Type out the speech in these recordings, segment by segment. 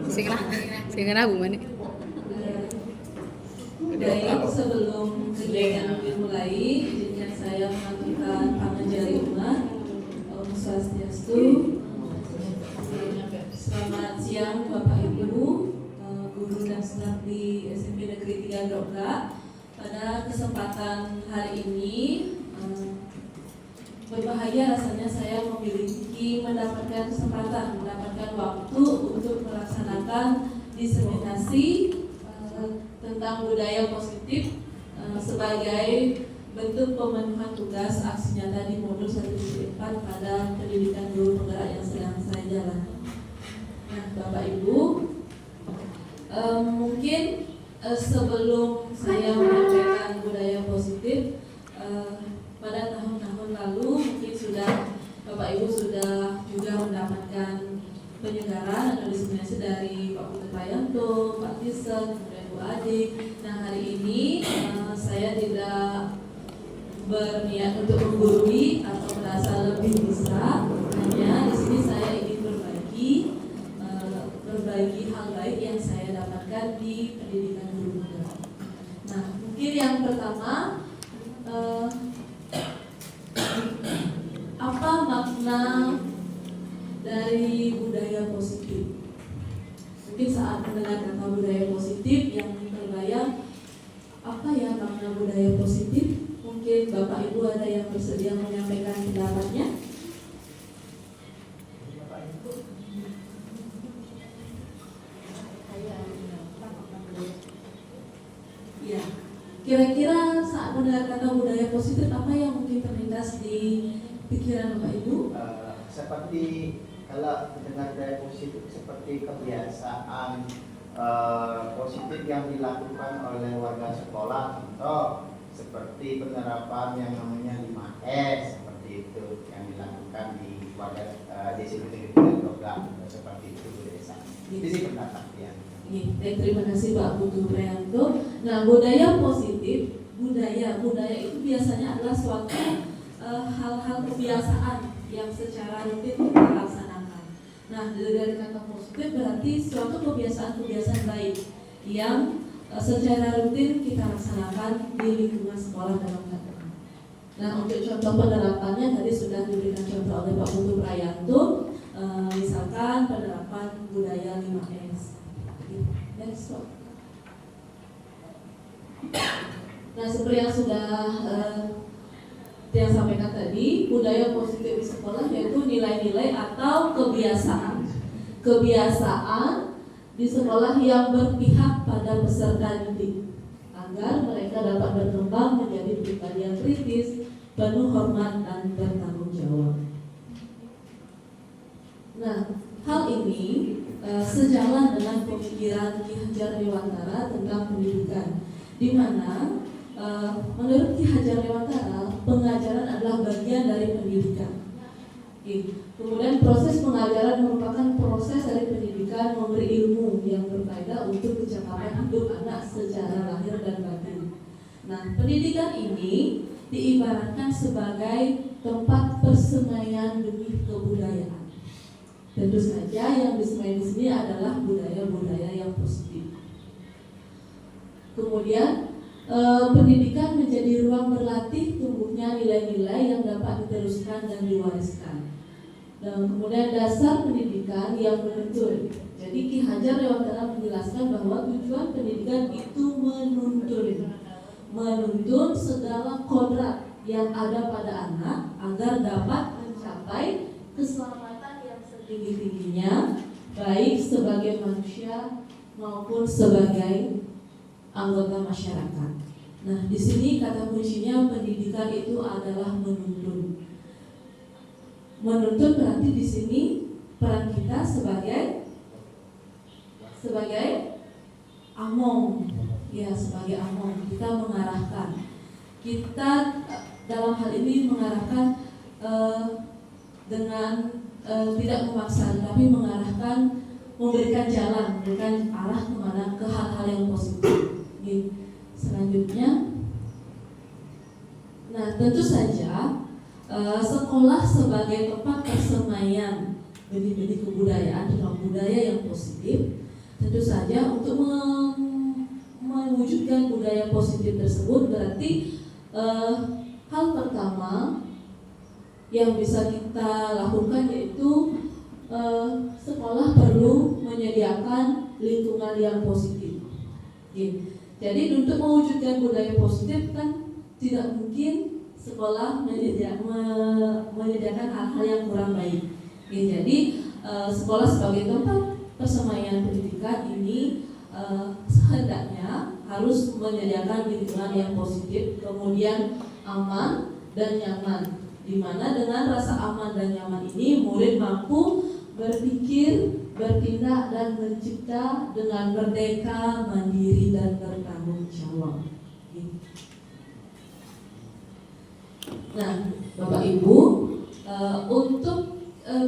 Sing lah Bu Mani. Baik, sebelum kegiatan dimulai, izinkan saya mengaturkan pengajian umat. Om Swastiastu. Selamat siang Bapak Ibu, guru dan staf di SMP Negeri 3 Grogak. Pada kesempatan hari ini, berbahagia rasanya saya memiliki mendapatkan kesempatan, mendapatkan waktu untuk melaksanakan diseminasi tentang budaya positif sebagai bentuk pemenuhan tugas aksi nyata di modul 1.4 pada pendidikan guru penggerak yang sedang saya jalani. Nah, Bapak Ibu, mungkin sebelum saya menyampaikan budaya positif, pada tahun-tahun lalu mungkin Bapak Ibu sudah juga mendapatkan penyegaran atau diseminasi dari Pak Putu Prayanto, Pak Tisen, kemudian Bu Adik. Nah, hari ini saya tidak berniat untuk menggurui atau merasa lebih bisa. Hanya di sini saya ingin berbagi hal baik yang saya dapatkan di pendidikan guru penggerak. Nah, mungkin yang pertama, apa makna dari budaya positif? Mungkin saat mendengar kata budaya positif yang terbayang, apa ya makna budaya positif? Mungkin Bapak Ibu ada yang bersedia menyampaikan pendapatnya? Ya, kira-kira saat mendengar kata budaya positif, apa yang mungkin terlintas di pikiran Bapak Ibu? Seperti kalau mendengar budaya positif, seperti kebiasaan positif yang dilakukan oleh warga sekolah, contoh seperti penerapan yang namanya 5S, seperti itu yang dilakukan di warga desa Negeri Grogak, seperti itu Bu Desa. Itu sih pendapat ya. Terima kasih Pak Putu Prayanto. Nah, budaya positif, budaya itu biasanya adalah suatu hal-hal kebiasaan yang secara rutin kita laksanakan. Nah, dari kata positif berarti suatu kebiasaan baik yang secara rutin kita laksanakan di lingkungan sekolah dalam keadaan. Nah, untuk contoh penerapannya tadi sudah diberikan contoh oleh Pak Putu Prayanto, misalkan penerapan budaya 5S. Nah, seperti yang sudah yang sampaikan tadi, budaya positif di sekolah yaitu nilai-nilai atau kebiasaan di sekolah yang berpihak pada peserta didik agar mereka dapat berkembang menjadi pribadi yang kritis, penuh hormat dan bertanggung jawab. Nah, hal ini sejalan dengan pemikiran Ki Hajar Dewantara tentang pendidikan, di mana menurut Ki Hajar Dewantara pengajaran adalah bagian dari pendidikan. Kemudian proses pengajaran merupakan proses dari pendidikan memberi ilmu yang berfaedah untuk kecakapan hidup anak secara lahir dan batin. Nah, pendidikan ini diibaratkan sebagai tempat persemaian demi kebudayaan. Tentu saja yang disemai di sini adalah budaya-budaya yang positif. Kemudian pendidikan menjadi ruang berlatih tumbuhnya nilai-nilai yang dapat diteruskan dan diwariskan. Dan kemudian dasar pendidikan yang menuntun. Jadi Ki Hajar Dewantara menjelaskan bahwa tujuan pendidikan itu menuntun segala kodrat yang ada pada anak agar dapat mencapai keselamatan tinggi-tingginya, baik sebagai manusia maupun sebagai anggota masyarakat. Nah, di sini kata kuncinya pendidikan itu adalah menuntun. Menuntun berarti di sini peran kita sebagai among, ya sebagai among. Kita mengarahkan. Kita dalam hal ini mengarahkan dengan tidak memaksa, tapi mengarahkan, memberikan jalan, memberikan arah kemana, ke hal-hal yang positif. Selanjutnya, nah tentu saja sekolah sebagai tempat persemaian benih-benih kebudayaan dan budaya yang positif Tentu saja untuk mewujudkan budaya positif tersebut berarti hal pertama yang bisa kita lakukan yaitu sekolah perlu menyediakan lingkungan yang positif. Jadi untuk mewujudkan budaya positif kan tidak mungkin sekolah menyediakan hal-hal yang kurang baik. Jadi sekolah sebagai tempat persemaian pendidikan ini hendaknya harus menyediakan lingkungan yang positif, kemudian aman dan nyaman, di mana dengan rasa aman dan nyaman ini murid mampu berpikir, bertindak dan mencipta dengan merdeka, mandiri dan bertanggung jawab. Nah, Bapak Ibu, untuk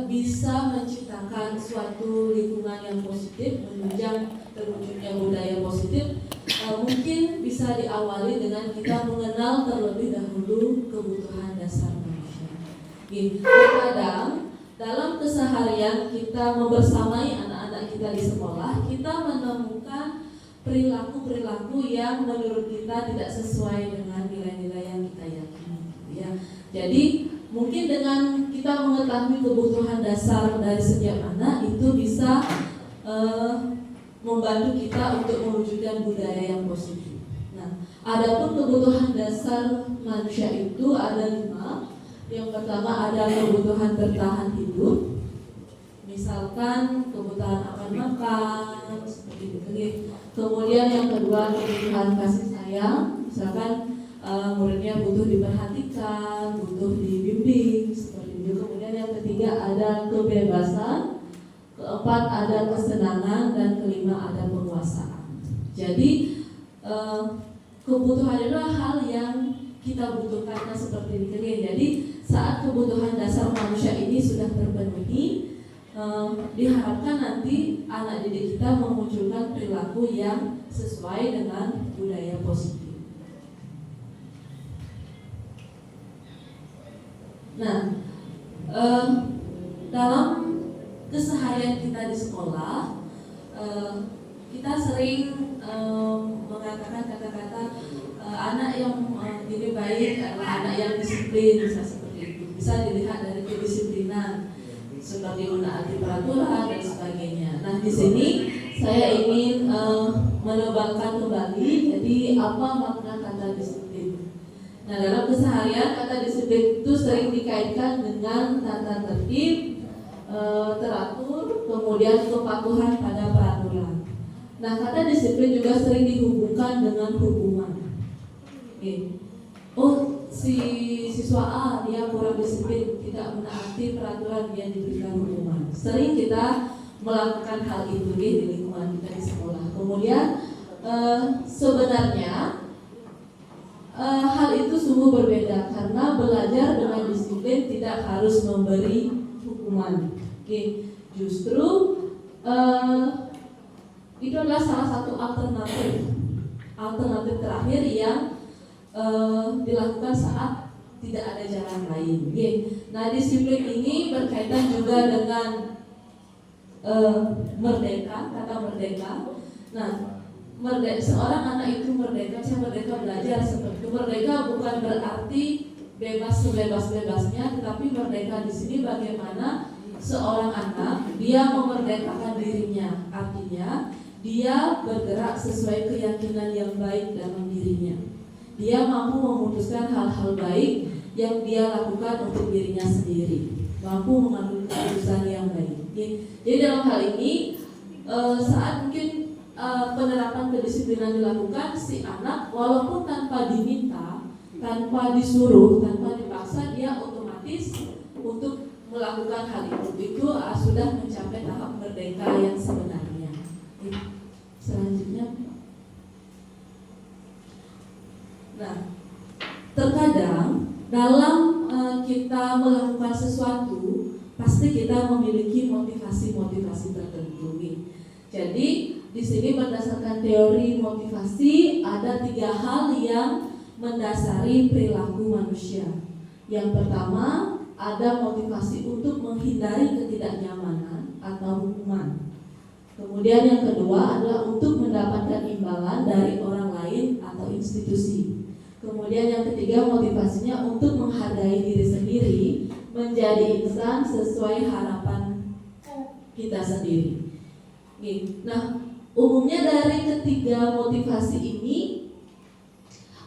bisa menciptakan suatu lingkungan yang positif, menunjang terwujudnya budaya positif, mungkin bisa diawali dengan kita mengenal terlebih dahulu kebutuhan dasar manusia. Terkadang dalam keseharian kita membersamai anak-anak kita di sekolah, kita menemukan perilaku-perilaku yang menurut kita tidak sesuai dengan nilai-nilai yang kita yakini. Ya, jadi mungkin dengan kita mengetahui kebutuhan dasar dari setiap anak itu bisa membantu kita untuk mewujudkan budaya yang positif. Nah, adapun kebutuhan dasar manusia itu ada 5. Yang pertama ada kebutuhan bertahan hidup, misalkan kebutuhan akan makan, seperti itu. Kemudian yang kedua kebutuhan kasih sayang, misalkan muridnya butuh diperhatikan, butuh dibimbing, seperti itu. Kemudian yang ketiga ada kebebasan, keempat ada kesenangan, dan kelima ada penguasaan. Jadi kebutuhan adalah hal yang kita butuhkan seperti ini. Jadi saat kebutuhan dasar manusia ini sudah terpenuhi, diharapkan nanti anak didik kita memunculkan perilaku yang sesuai dengan budaya positif. Nah, dalam keseharian kita di sekolah, kita sering mengatakan kata-kata anak yang ini baik adalah anak yang disiplin, bisa seperti itu. Bisa dilihat dari kedisiplinan, seperti menaati peraturan dan sebagainya. Nah, di sini saya ingin menebalkan kembali. Jadi apa makna kata disiplin? Nah, dalam keseharian kata disiplin itu sering dikaitkan dengan tata tertib, teratur, kemudian kepatuhan pada peraturan. Nah, kata disiplin juga sering dihubungkan dengan hukuman. Oh, si siswa A dia kurang disiplin, tidak menaati peraturan, dia diberikan hukuman. Sering kita melakukan hal itu di lingkungan kita di sekolah. Kemudian sebenarnya hal itu sungguh berbeda, karena belajar dengan disiplin tidak harus memberi hukuman. Justru itu adalah salah satu alternatif terakhir yang dilakukan saat tidak ada jalan lain. Nah, disiplin ini berkaitan juga dengan merdeka, kata merdeka. Nah, seorang anak itu merdeka, saya merdeka belajar seperti itu. Merdeka bukan berarti bebas sebebas-bebasnya, tetapi merdeka di sini bagaimana seorang anak dia memerdekakan dirinya, artinya dia bergerak sesuai keyakinan yang baik dalam dirinya. Dia mampu memutuskan hal-hal baik yang dia lakukan untuk dirinya sendiri, mampu mengambil keputusan yang baik. Jadi dalam hal ini saat mungkin penerapan kedisiplinan dilakukan, si anak walaupun tanpa diminta, tanpa disuruh, tanpa dipaksa, dia otomatis untuk melakukan hal itu sudah mencapai tahap merdeka yang sebenarnya. Selanjutnya, nah, terkadang dalam kita melakukan sesuatu pasti kita memiliki motivasi tertentu. Jadi di sini berdasarkan teori motivasi ada 3 hal yang mendasari perilaku manusia. Yang pertama ada motivasi untuk menghindari ketidaknyamanan atau hukuman. Kemudian yang kedua adalah untuk mendapatkan imbalan dari orang lain atau institusi. Kemudian yang ketiga motivasinya untuk menghargai diri sendiri, menjadi insan sesuai harapan kita sendiri. Nah, umumnya dari ketiga motivasi ini,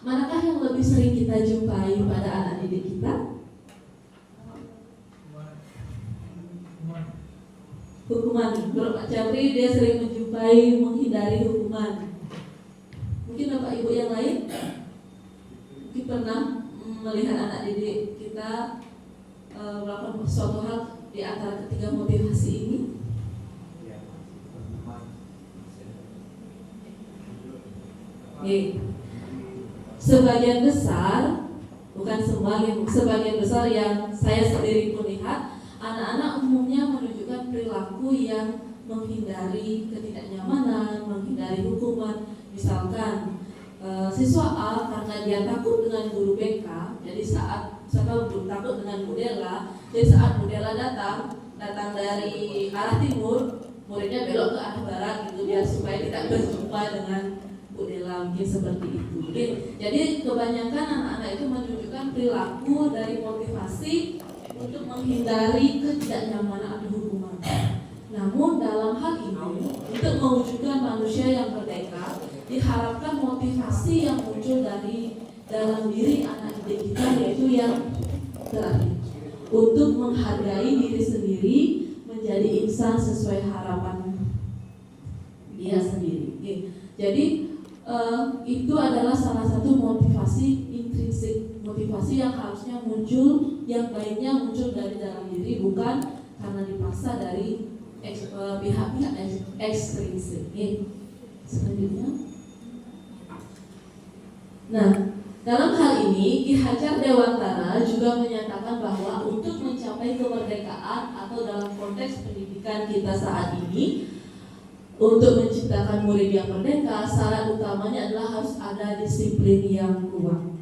manakah yang lebih sering kita jumpai pada anak didik kita? Hukuman. Menurut Pak Capri, dia sering menjumpai menghindari hukuman. Mungkin Bapak Ibu yang lain mungkin pernah melihat anak didik kita melakukan suatu hal di antara ketiga motivasi ini. Sebagian besar, bukan semua, sebagian besar yang saya sendiri pun lihat, anak-anak umumnya menunjukkan perilaku yang menghindari ketidaknyamanan, menghindari hukuman. Misalkan siswa A karena dia takut dengan guru BK, jadi saat takut dengan Bu Della, jadi saat Bu Della datang dari arah timur, muridnya belok ke arah barat gitu, biar supaya tidak berjumpa dengan Bu Della, mungkin seperti itu. Jadi kebanyakan anak-anak itu menunjukkan perilaku dari motivasi untuk menghindari ketidaknyamanan atau hukuman. Namun dalam hal ini, untuk mewujudkan manusia yang merdeka, diharapkan motivasi yang muncul dari dalam diri anak didik kita, yaitu yang terakhir, untuk menghargai diri sendiri, menjadi insan sesuai harapan dia sendiri. Jadi itu adalah salah satu motivasi intrinsik, motivasi yang harusnya muncul, yang baiknya muncul dari dalam diri, bukan karena dipaksa dari pihak-pihak ekstrinsik. Selanjutnya, nah, dalam hal ini Ki Hajar Dewantara juga menyatakan bahwa untuk mencapai kemerdekaan atau dalam konteks pendidikan kita saat ini, untuk menciptakan murid yang merdeka, syarat utamanya adalah harus ada disiplin yang kuat.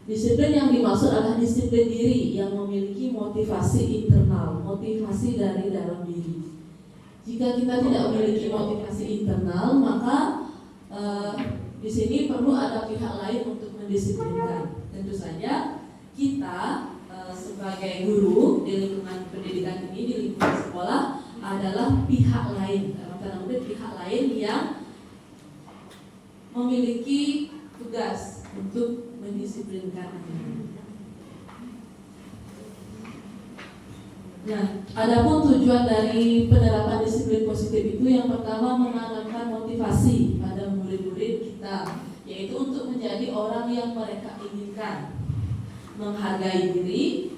Disiplin yang dimaksud adalah disiplin diri yang memiliki motivasi internal, motivasi dari dalam diri. Jika kita tidak memiliki motivasi internal, maka di sini perlu ada pihak lain untuk mendisiplinkan. Tentu saja kita sebagai guru di lingkungan pendidikan ini, di lingkungan sekolah, adalah pihak lain, pihak lain yang memiliki tugas untuk mendisiplinkan. Nah, adapun tujuan dari penerapan disiplin positif itu, yang pertama menanamkan motivasi pada murid-murid kita, yaitu untuk menjadi orang yang mereka inginkan, menghargai diri,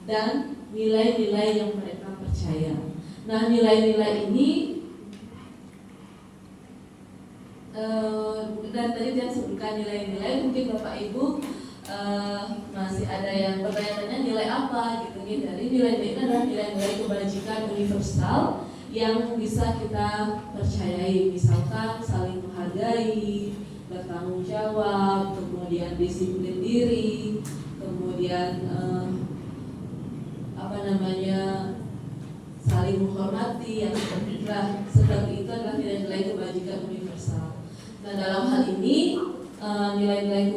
dan nilai-nilai yang mereka percaya. Nah, nilai-nilai ini dan tadi saya sebutkan nilai-nilai, mungkin Bapak Ibu masih ada yang bertanya-tanya nilai apa gitu. Dari nilai-nilai ini adalah nilai-nilai kebajikan universal yang bisa kita percayai, misalkan saling menghargai, bertanggung jawab, kemudian disiplin diri, kemudian saling menghormati, yang seperti itu adalah nilai-nilai kebajikan universal. Nah, dalam hal ini nilai-nilai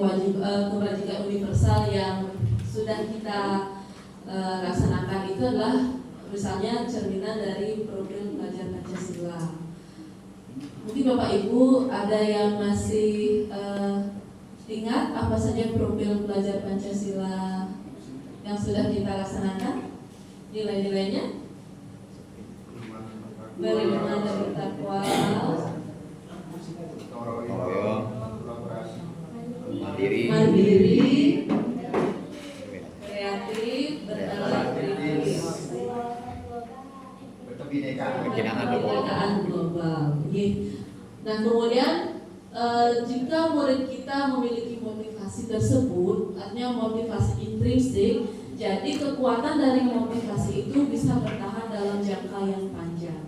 kebajikan universal yang sudah kita laksanakan itu adalah misalnya cerminan dari profil pelajar Pancasila. Mungkin Bapak Ibu ada yang masih ingat apa saja profil pelajar Pancasila yang sudah kita laksanakan? Nilai-nilainya beriman dan bertakwa, mandiri, kreatif, berkebinekaan global. Nah, kemudian jika murid kita memiliki motivasi tersebut, artinya motivasi intrinsik, jadi kekuatan dari motivasi itu bisa bertahan dalam jangka yang panjang.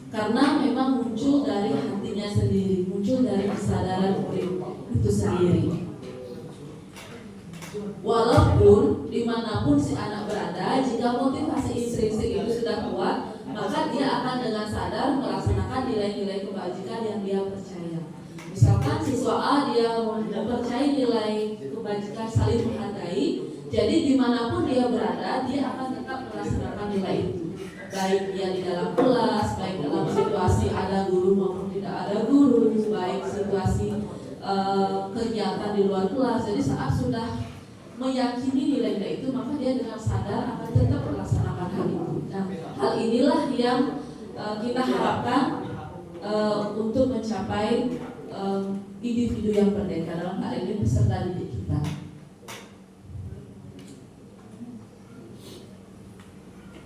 Karena memang muncul dari hatinya sendiri, muncul dari kesadaran murid itu sendiri. Walaupun dimanapun si anak berada, jika motivasi intrinsik itu sudah kuat, maka dia akan dengan sadar melaksanakan nilai-nilai kebajikan yang dia percaya. Misalkan siswa A dia mempercayai nilai kebajikan saling menghargai, jadi dimanapun dia berada, dia akan tetap melaksanakan nilai itu. Baik dia di dalam kelas, baik dalam situasi ada guru maupun tidak ada guru, baik situasi kegiatan di luar kelas. Jadi saat sudah meyakini nilai-nilai itu, maka dia dengan sadar akan tetap melaksanakan hal itu. Nah, hal inilah yang kita harapkan untuk mencapai individu yang merdeka, dalam hal ini peserta didik kita.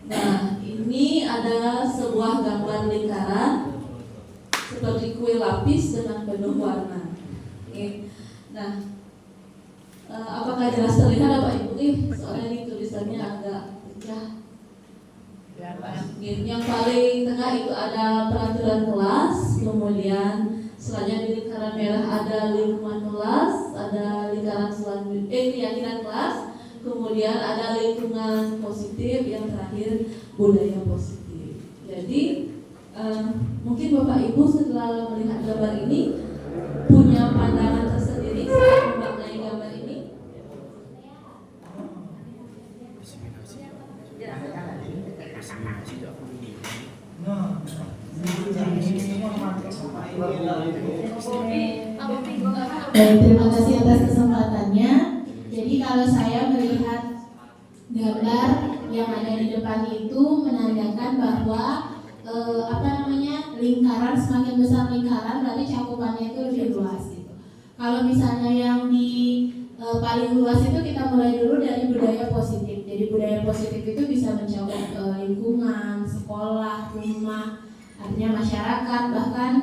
Nah, ini ada sebuah gambar lingkaran seperti kue lapis dengan penuh warna. Oke. Nah, apakah jelas terlihat Bapak Ibu? Soalnya ini tulisannya agak pecah. Yang paling tengah itu ada peraturan kelas, kemudian selanjutnya di lingkaran merah ada lingkungan kelas, ada lingkaran selanjutnya keyakinan kelas, kemudian ada lingkungan positif, yang terakhir budaya positif. Jadi mungkin Bapak Ibu setelah melihat gambar ini punya pandangan tersendiri saat memaknai gambar ini. Terima kasih atas kesempatannya. Jadi kalau saya melihat gambar yang ada di depan itu menandakan bahwa lingkaran, semakin besar lingkaran berarti cakupannya itu lebih luas gitu. Kalau misalnya yang di paling luas itu kita mulai dulu dari budaya positif. Jadi budaya positif itu bisa mencakup lingkungan, sekolah, rumah, artinya masyarakat, bahkan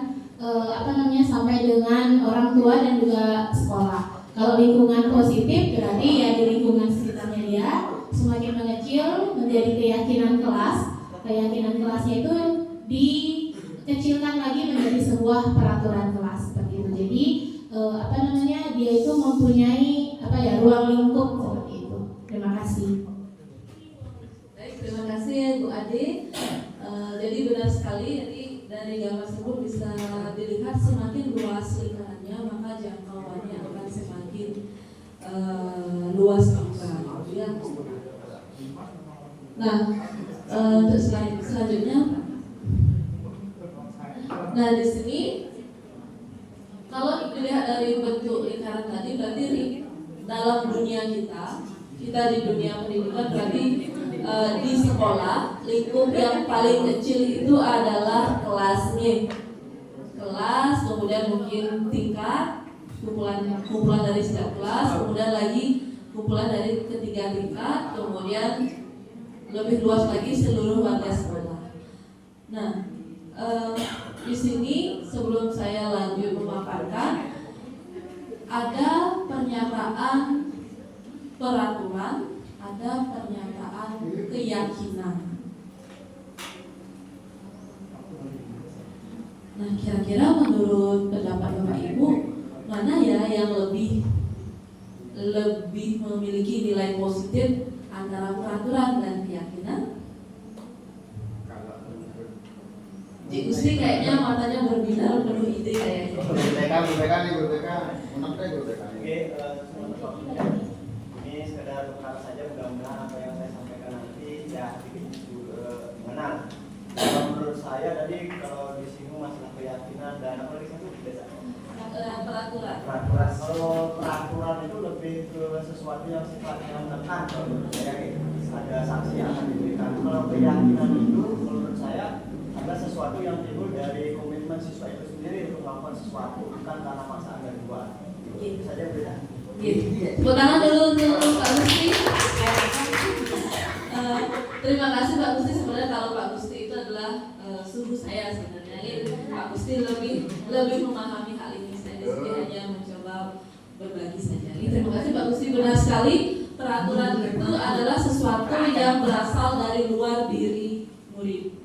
sampai dengan orang tua dan juga sekolah. Kalau lingkungan positif berarti ya di lingkungan sekitarnya dia semakin mengecil menjadi keyakinan kelas. Keyakinan kelasnya itu dikecilkan lagi menjadi sebuah peraturan kelas seperti itu. Jadi dia itu mempunyai ruang lingkup seperti itu. Terima kasih. Baik, terima kasih Bu Ade. Jadi benar sekali, jadi dari gambar tersebut bisa dilihat semakin luas lingkarannya maka jangkauannya akan semakin luas juga, ya. Nah, untuk selanjutnya, nah di sini kalau dilihat dari bentuk lingkaran tadi berarti dalam dunia kita di dunia pendidikan berarti di sekolah lingkup yang paling kecil itu adalah kelasnya. Kelas, kemudian mungkin tingkat, kumpulan dari setiap kelas, kemudian lagi kumpulan dari ketiga tingkat, kemudian lebih luas lagi seluruh warga sekolah. Nah, di sini sebelum saya lanjut memaparkan, ada pernyataan peraturan, ada pernyataan keyakinan. Nah, kira-kira menurut pendapat Bapak Ibu, mana ya yang lebih memiliki nilai positif antara peraturan dan keyakinan? Cik Gusti kayaknya matanya berbinar penuh ide kayaknya. Oke, ini sekedar berkata saja, mudah-mudahan apa yang saya sampaikan nanti ya mengenal. Kalau menurut saya tadi kalau disinggung masalah keyakinan dan apa lagi itu Peraturan. Kalau peraturan itu lebih ke sesuatu yang sifatnya menekan. Kalau menurut saya ada sanksi yang akan diberikan. Kalau keyakinan itu menurut saya adalah sesuatu yang timbul dari komitmen siswa itu sendiri untuk melakukan sesuatu, bukan karena paksaan dari luar. Itu saja beda. Tepuk tangan dulu untuk Pak Gusti. Terima kasih Pak Gusti. Sebenarnya kalau Pak Gusti itu adalah suhu saya sebenarnya. Pak Gusti lebih memahami hal ini. Saya di sini hanya mencoba berbagi saja. Terima kasih Pak Gusti, benar sekali. Peraturan itu adalah sesuatu yang berasal dari luar diri murid,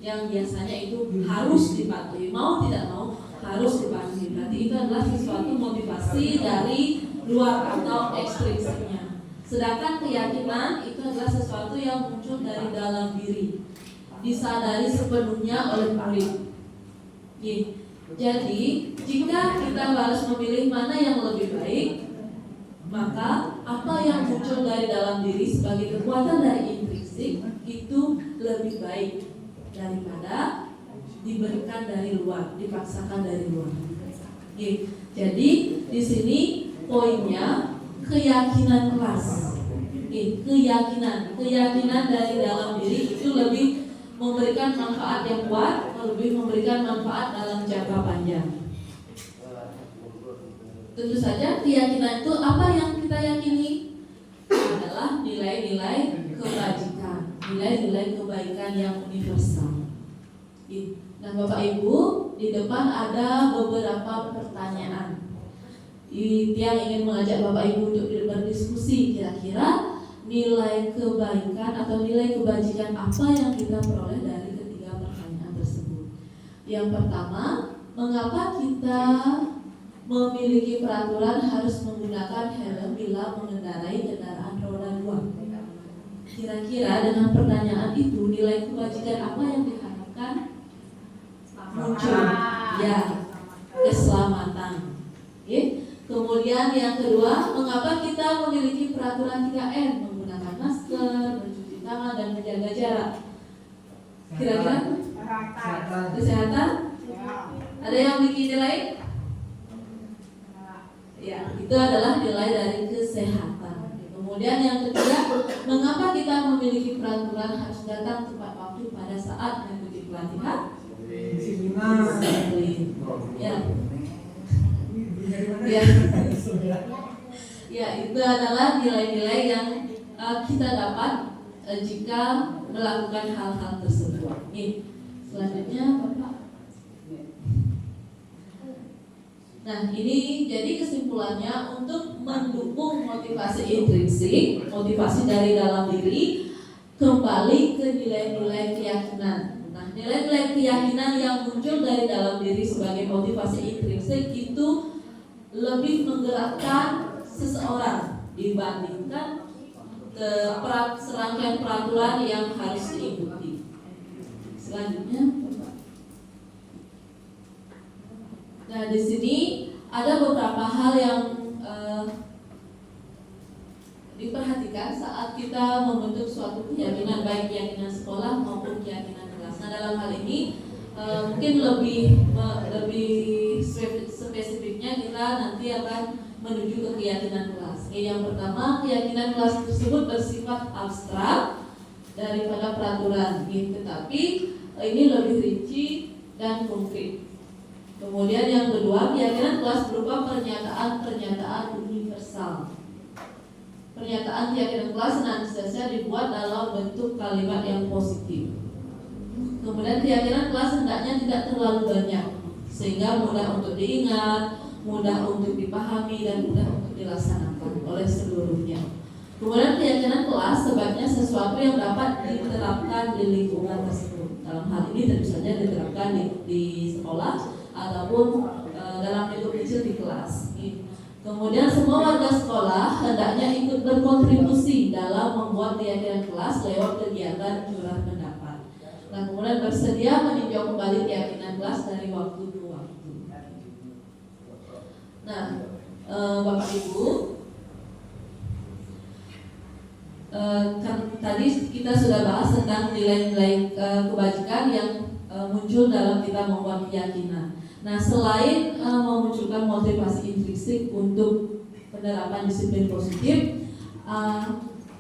yang biasanya itu harus dipatuhi, mau tidak mau harus dipatuhi. Berarti itu adalah sesuatu motivasi dari luar atau ekstrinsiknya. Sedangkan keyakinan itu adalah sesuatu yang muncul dari dalam diri. disadari sepenuhnya oleh murid. Jadi jika kita harus memilih mana yang lebih baik, maka apa yang muncul dari dalam diri sebagai kekuatan dari intrinsik itu lebih baik daripada diberikan dari luar, dipaksakan dari luar. Jadi di sini poinnya keyakinan kelas. Keyakinan dari dalam diri itu lebih memberikan manfaat yang kuat, lebih memberikan manfaat dalam jangka panjang. Tentu saja keyakinan itu apa yang kita yakini adalah nilai-nilai kebajikan, nilai-nilai kebaikan yang universal. Nah, Bapak Ibu, di depan ada beberapa pertanyaan. Yang ingin mengajak Bapak Ibu untuk berdiskusi, kira-kira nilai kebaikan atau nilai kebajikan apa yang kita peroleh dari ketiga pertanyaan tersebut. Yang pertama, mengapa kita memiliki peraturan harus menggunakan helm bila mengendarai kendaraan roda 2? Kira-kira dengan pertanyaan itu nilai kebajikan apa yang diharapkan muncul? Ya, keselamatan. Kemudian yang kedua, mengapa kita memiliki peraturan 3M, menggunakan masker, mencuci tangan, dan menjaga jarak? Kira-kira kesehatan? Ada yang bikin nilai? Ya, itu adalah nilai dari kesehatan. Kemudian yang ketiga, mengapa kita memiliki peraturan harus datang tepat waktu pada saat mengikuti pelatihan? Ya, itu adalah nilai-nilai yang kita dapat jika melakukan hal-hal tersebut. Selanjutnya, Bapak. Nah, ini jadi kesimpulannya untuk mendukung motivasi intrinsik, motivasi dari dalam diri, kembali ke nilai-nilai keyakinan. Nah, nilai-nilai keyakinan yang muncul dari dalam diri sebagai motivasi intrinsik itu lebih menggerakkan seseorang dibandingkan serangkaian peraturan yang harus diikuti. Selanjutnya, nah di sini ada beberapa hal yang diperhatikan saat kita membentuk suatu keyakinan, baik keyakinan sekolah maupun keyakinan kelas. Nah, dalam hal ini mungkin lebih spesifiknya kita nanti akan menuju ke keyakinan kelas. Yang pertama, keyakinan kelas tersebut bersifat abstrak daripada peraturan, tetapi ini lebih rinci dan konkret. Kemudian yang kedua, keyakinan kelas berupa pernyataan-pernyataan universal. Pernyataan keyakinan kelas senantiasa dibuat dalam bentuk kalimat yang positif. Kemudian keyakinan kelas hendaknya tidak terlalu banyak, sehingga mudah untuk diingat, mudah untuk dipahami, dan mudah untuk dilaksanakan oleh seluruhnya. Kemudian keyakinan kelas sebaiknya sesuatu yang dapat diterapkan di lingkungan tersebut. Dalam hal ini tentu saja diterapkan di sekolah ataupun dalam lingkup kecil di kelas. Kemudian semua warga sekolah hendaknya ikut berkontribusi dalam membuat keyakinan kelas lewat kegiatan curah pendapat. Nah, kemudian bersedia meninjau kembali keyakinan kelas dari waktu ke waktu. Nah, Bapak Ibu, kan tadi kita sudah bahas tentang nilai-nilai kebajikan yang muncul dalam kita membuat keyakinan. Nah, selain memunculkan motivasi intrinsik untuk penerapan disiplin positif,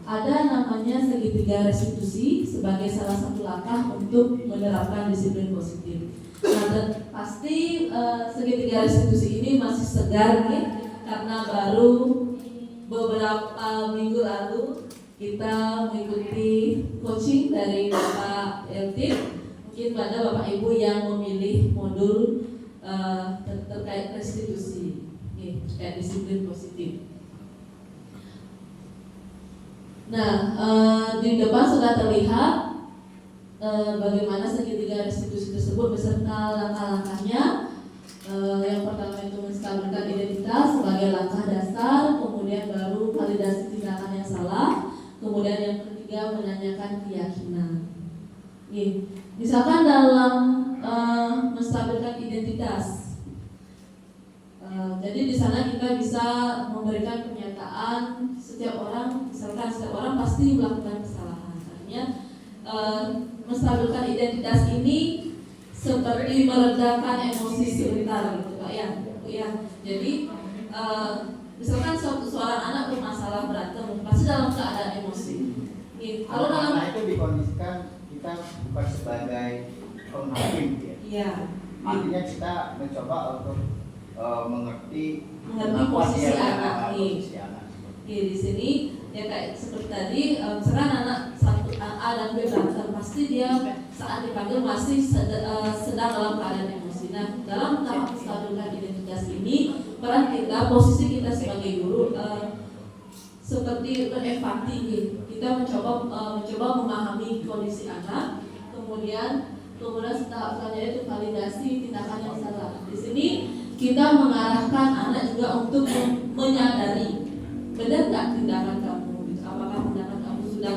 ada namanya segitiga restitusi sebagai salah satu langkah untuk menerapkan disiplin positif. Nah, pasti segitiga restitusi ini masih segar nih, karena baru beberapa minggu lalu kita mengikuti coaching dari Bapak Eltif. Mungkin pada Bapak Ibu yang memilih modul terkait restitusi, terkait disiplin positif. Nah, di depan sudah terlihat bagaimana segitiga restitusi tersebut beserta langkah-langkahnya. Yang pertama itu menstabilkan identitas sebagai langkah dasar, kemudian baru validasi tindakan yang salah, kemudian yang ketiga menanyakan keyakinan. Misalkan dalam menstabilkan identitas. Jadi di sana kita bisa memberikan pernyataan setiap orang, misalkan setiap orang pasti melakukan kesalahan. Artinya menstabilkan identitas ini seperti meredakan emosi sebentar gitu Pak ya. Ya. Jadi misalkan seorang anak bermasalah berantem pasti dalam keadaan emosi. Kalau dalam anak itu dikondisikan kita bukan sebagai penghakim ya. Iya. Artinya kita mencoba untuk mengerti posisi anak nih. posisi anak. Iya, di sini ya kayak seperti tadi, misalkan anak satu A dan B berantem, pasti dia saat dipanggil masih sedang dalam keadaan emosi. Nah, dalam tahap menstabilkan identitas ini, peran kita, posisi kita sebagai guru seperti berempati, kita mencoba memahami kondisi anak, kemudian tahap selanjutnya itu validasi tindakan yang salah. Di sini kita mengarahkan anak juga untuk menyadari benar nggak tindakan kamu, apakah tindakan kamu sudah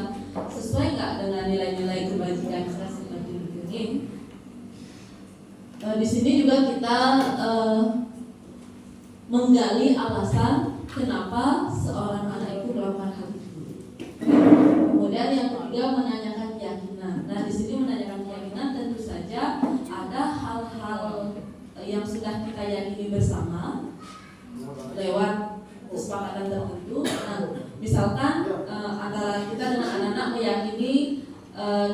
sesuai nggak dengan nilai-nilai kebajikan seperti ini. Di sini juga kita menggali alasan kenapa seorang anak itu melakukan hal itu. Kemudian yang ketiga menanyakan keyakinan. Nah di sini menanyakan keyakinan tentu saja ada hal-hal yang sudah kita yakini bersama lewat kesepakatan tertentu. Nah, misalkan antara kita dengan anak-anak meyakini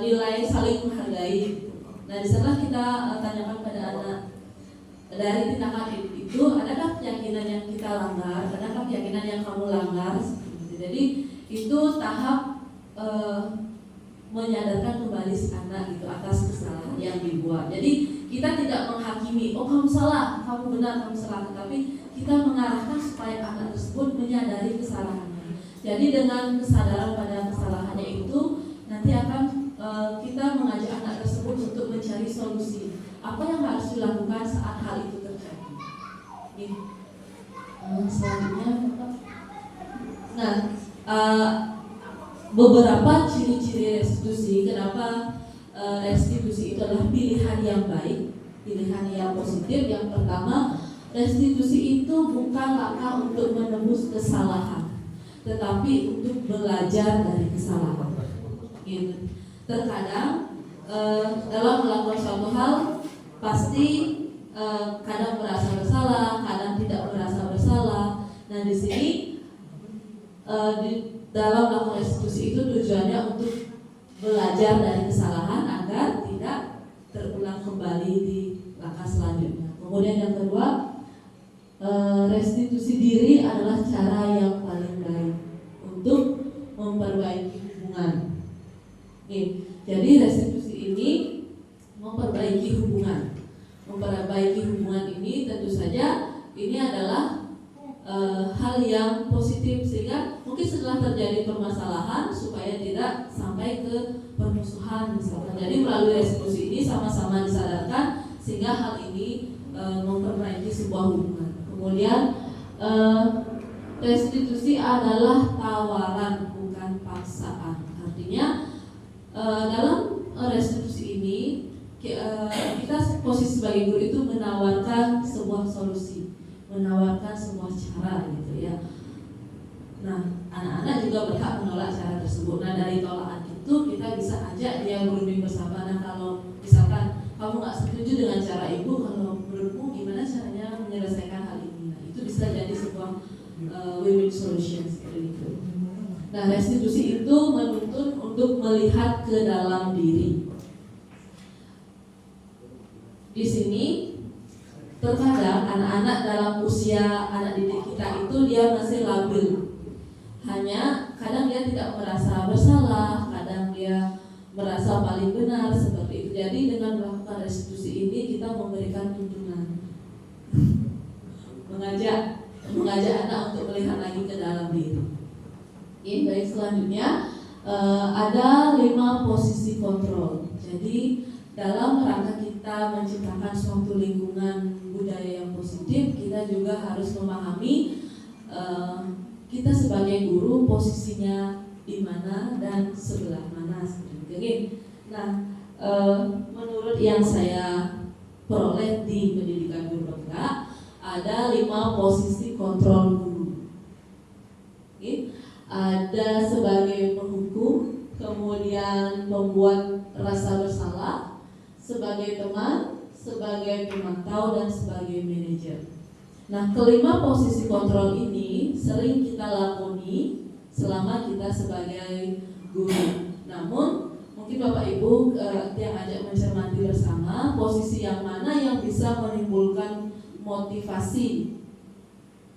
nilai saling menghargai. Nah, di sana kita tanyakan pada anak dari tindakan itu, adakah keyakinan yang kita langgar, adakah keyakinan yang kamu langgar? Jadi itu tahap menyadarkan kembali si anak gitu atas kesalahan yang dibuat. Jadi kita tidak menghakimi, oh kamu salah, kamu benar, kamu salah, tetapi kita mengarahkan supaya anak tersebut menyadari kesalahannya. Jadi dengan kesadaran pada kesalahannya itu nanti akan kita mengajak anak tersebut untuk mencari solusi. Apa yang harus dilakukan saat hal itu terjadi? Selanjutnya, nah beberapa ciri-ciri restitusi. Kenapa restitusi itu adalah pilihan yang baik, pilihan yang positif? Yang pertama, restitusi itu bukan langkah untuk menebus kesalahan, tetapi untuk belajar dari kesalahan. Gitu. Terkadang dalam melakukan suatu hal pasti kadang merasa bersalah, kadang tidak merasa bersalah. Nah di sini dalam melakukan restitusi itu tujuannya untuk belajar dari kesalahan agar tidak terulang kembali di langkah selanjutnya. Kemudian yang kedua, restitusi diri adalah cara yang paling baik untuk memperbaiki hubungan. Jadi restitusi ini memperbaiki hubungan. Memperbaiki hubungan ini tentu saja ini adalah hal yang positif, sehingga mungkin setelah terjadi permasalahan supaya tidak sampai ke permusuhan misalkan. Jadi melalui restitusi ini sama-sama disadarkan sehingga hal ini memperbaiki sebuah hubungan. Kemudian restitusi adalah tawaran bukan paksaan. Artinya dalam restitusi ini kita posisi sebagai guru itu menawarkan sebuah solusi, menawarkan sebuah cara gitu ya. Nah, anak-anak juga berhak menolak cara tersebut. Nah, dari tolakan itu kita bisa ajak dia berunding bersama. Nah, kalau misalkan kamu nggak setuju dengan cara ibu, kalau menurutmu gimana caranya menyelesaikan hal ini? Nah, itu bisa jadi sebuah win-win solution seperti itu. Nah, restitusi itu menuntut untuk melihat ke dalam diri. Di sini terkadang anak-anak dalam usia anak didik kita itu dia masih labil. Hanya kadang dia tidak merasa bersalah, kadang dia merasa paling benar seperti itu. Jadi dengan melakukan restitusi ini kita memberikan tuntunan, mengajak anak untuk melihat lagi ke dalam diri. Baik, selanjutnya ada 5 posisi kontrol. Jadi dalam rangka kita menciptakan suatu lingkungan budaya yang positif, kita juga harus memahami kita sebagai guru posisinya di mana dan sebelah mana seperti itu. Nah, menurut menurut yang saya peroleh di pendidikan guru bergerak, ada 5 posisi kontrol guru. Oke. Ada sebagai penghukum, kemudian pembuat rasa bersalah, sebagai teman, sebagai pemantau, dan sebagai manajer. Nah, kelima posisi kontrol ini sering kita lakoni selama kita sebagai guru. Namun, mungkin Bapak Ibu yang ajak mencermati bersama posisi yang mana yang bisa menimbulkan motivasi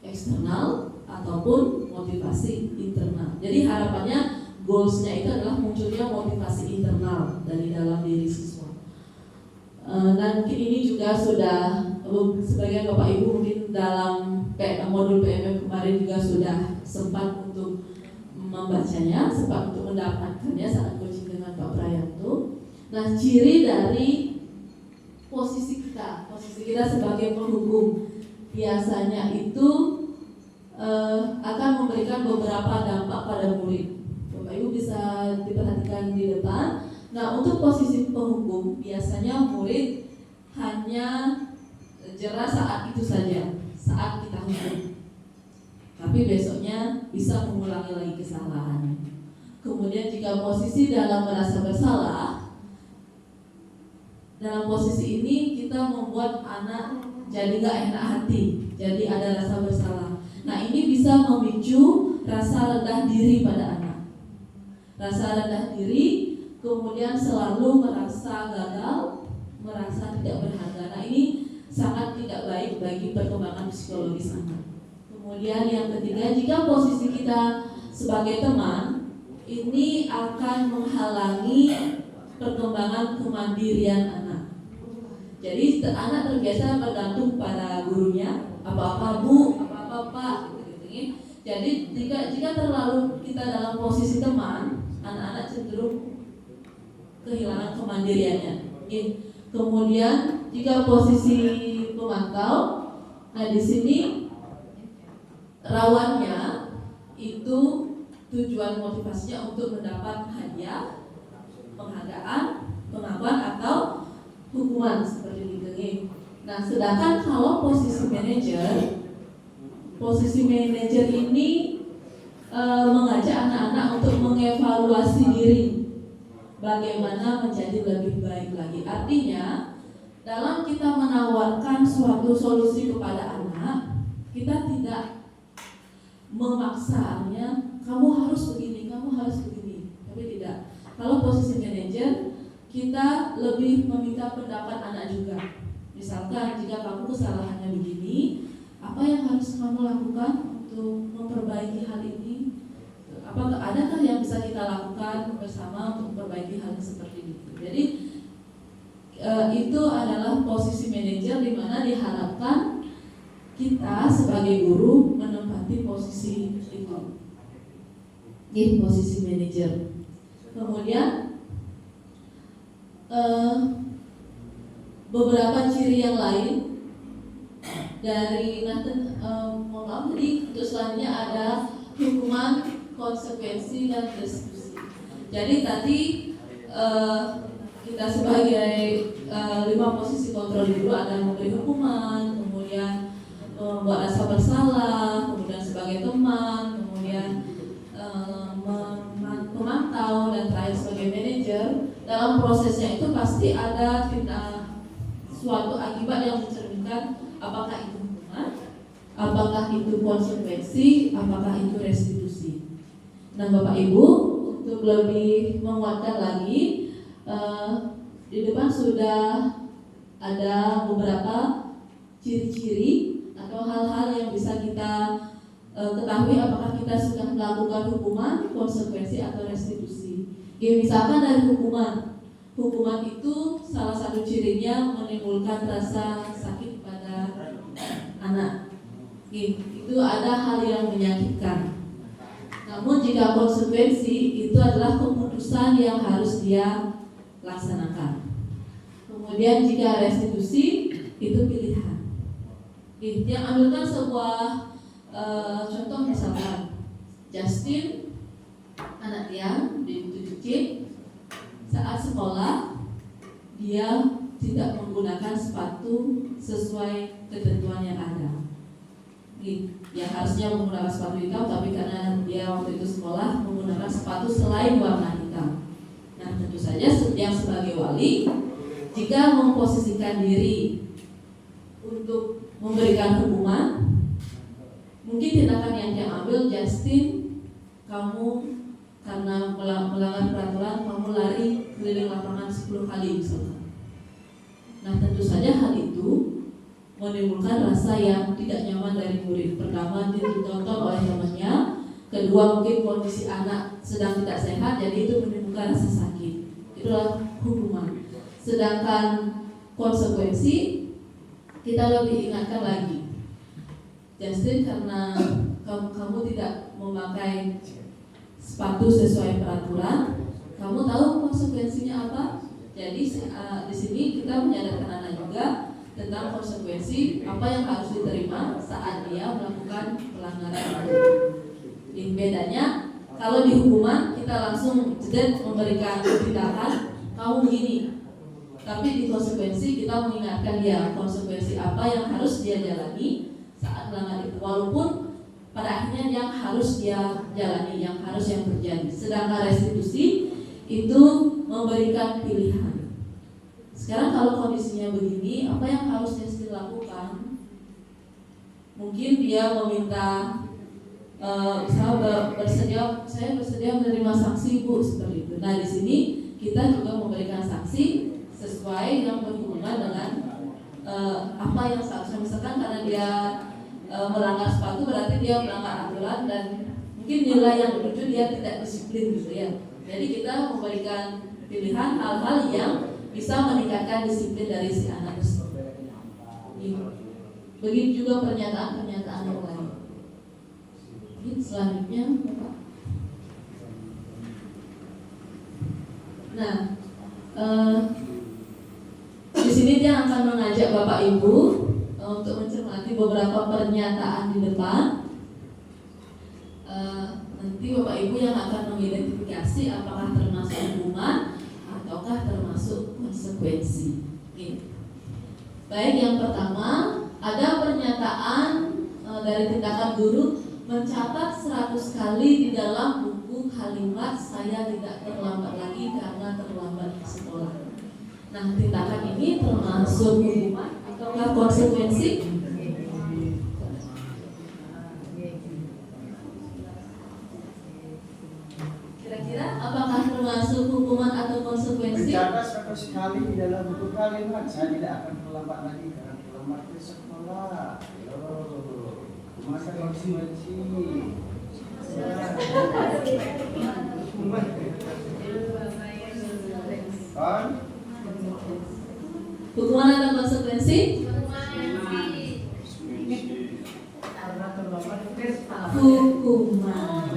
eksternal ataupun motivasi internal. Jadi harapannya goalsnya itu adalah munculnya motivasi internal dari dalam diri siswa. Dan mungkin ini juga sudah sebagian Bapak Ibu mungkin dalam modul PMM kemarin juga sudah sempat untuk membacanya, sempat untuk mendapatkannya saat coaching dengan Pak Prayanto. Nah, ciri dari posisi kita sebagai penghukum biasanya itu akan memberikan beberapa dampak pada murid. Bapak Ibu bisa diperhatikan di depan. Nah, untuk posisi penghukum biasanya murid hanya jera saat itu saja, saat kita hukum. Tapi besoknya bisa mengulangi lagi kesalahannya. Kemudian jika posisi dalam merasa bersalah, dalam posisi ini kita membuat anak jadi gak enak hati, jadi ada rasa bersalah. Nah, ini bisa memicu rasa rendah diri pada anak. Rasa rendah diri, kemudian selalu merasa gagal, merasa tidak berharga. Nah, ini sangat tidak baik bagi perkembangan psikologis anak. Kemudian yang ketiga, jika posisi kita sebagai teman, ini akan menghalangi perkembangan kemandirian anak. Jadi anak terbiasa bergantung pada gurunya, apa-apa bu, apa-apa pak, gitu. Jadi jika terlalu kita dalam posisi teman, anak-anak cenderung kehilangan kemandiriannya. Kemudian jika posisi pemantau, nah di sini rawannya itu tujuan motivasinya untuk mendapat hadiah, penghargaan, pengakuan atau hukuman seperti itu. Nah, sedangkan kalau posisi manajer ini mengajak anak-anak untuk mengevaluasi diri, bagaimana menjadi lebih baik lagi. Artinya, dalam kita menawarkan suatu solusi kepada anak, kita tidak memaksanya, kamu harus begini, tapi tidak. Kalau posisi manajer, kita lebih meminta pendapat anak juga. Misalkan jika kamu kesalahannya begini, apa yang harus kamu lakukan untuk memperbaiki hal ini? Apakah adakah yang bisa kita lakukan bersama untuk memperbaiki hal seperti itu? Jadi itu adalah posisi manajer di mana diharapkan kita sebagai guru menempati posisi itu. Ini posisi manajer. Kemudian beberapa ciri yang lain dari mohon maaf, jadi untuk selanjutnya ada hukuman, konsekuensi, dan restitusi. Jadi tadi kita sebagai 5 posisi kontrol dulu ada memberi hukuman, kemudian membuat rasa bersalah, kemudian sebagai teman, kemudian memantau, dan terakhir sebagai manajer. Dalam prosesnya itu pasti ada suatu akibat yang mencerminkan apakah itu hukuman, apakah itu konsekuensi, apakah itu restitusi. Nah, Bapak Ibu, untuk lebih menguatkan lagi, di depan sudah ada beberapa ciri-ciri atau hal-hal yang bisa kita ketahui apakah kita sudah melakukan hukuman, konsekuensi, atau restitusi. Misalkan dari hukuman itu salah satu cirinya menimbulkan rasa sakit pada anak. Itu ada hal yang menyakitkan. Namun jika konsekuensi itu adalah keputusan yang harus dia laksanakan. Kemudian jika restitusi itu pilihan. Yang ambilkan sebuah contoh, misalkan Justin, anak yang ditunjukin saat sekolah dia tidak menggunakan sepatu sesuai ketentuan yang ada. Yang harusnya menggunakan sepatu hitam, tapi karena dia waktu itu sekolah menggunakan sepatu selain warna hitam. Nah, tentu saja yang sebagai wali, jika memposisikan diri untuk memberikan hukuman, mungkin tindakan yang dia ambil, Justin, kamu karena melanggar peraturan, kamu lari keliling lapangan 10 kali misalnya. Nah, tentu saja hal itu menimbulkan rasa yang tidak nyaman dari murid. Pertama, dia ditonton oleh temannya. Kedua, mungkin kondisi anak sedang tidak sehat, jadi itu menimbulkan rasa sakit. Itulah hukuman. Sedangkan konsekuensi, kita lebih ingatkan lagi. Justin, karena kamu tidak memakai sepatu sesuai peraturan, kamu tahu konsekuensinya apa? Jadi di sini kita menyadarkan anak juga tentang konsekuensi apa yang harus diterima saat dia melakukan pelanggaran itu. Bedanya, kalau di hukuman kita langsung jeda memberikan tindakan, kamu begini. Tapi di konsekuensi kita mengingatkan dia konsekuensi apa yang harus dia jalani saat melanggar itu. Walaupun pada akhirnya yang harus dia jalani, yang harus yang terjadi. Sedangkan restitusi itu memberikan pilihan. Sekarang kalau kondisinya begini, apa yang harus Justin lakukan? Mungkin dia meminta, saya bersedia menerima sanksi, Bu, seperti itu. Nah, di sini kita juga memberikan sanksi sesuai yang berhubungan dengan apa yang seharusnya. Misalkan karena dia melanggar sepatu, berarti dia melanggar aturan dan mungkin nilai yang dituju dia tidak disiplin gitu ya. Jadi kita memberikan pilihan hal-hal yang bisa meningkatkan disiplin dari si anak tersebut. Begitu juga pernyataan-pernyataan yang lain. Selanjutnya, Bapak. Nah, di sini dia akan mengajak Bapak Ibu untuk mencermati beberapa pernyataan di depan. Nanti Bapak Ibu yang akan mengidentifikasi apakah termasuk hukuman ataukah termasuk konsekuensi. Baik, yang pertama ada pernyataan dari tindakan guru mencatat 100 kali di dalam buku kalimat saya tidak terlambat lagi karena terlambat ke sekolah. Nah, tindakan ini termasuk hukuman ataukah konsekuensi? Kira-kira apakah termasuk hukuman atau konsekuensi? Mencatat 100 kali di dalam buku kalimat saya tidak akan terlambat lagi karena terlambat ke sekolah. Masa konsekuensi? Hukuman atau konsekuensi? Hukuman.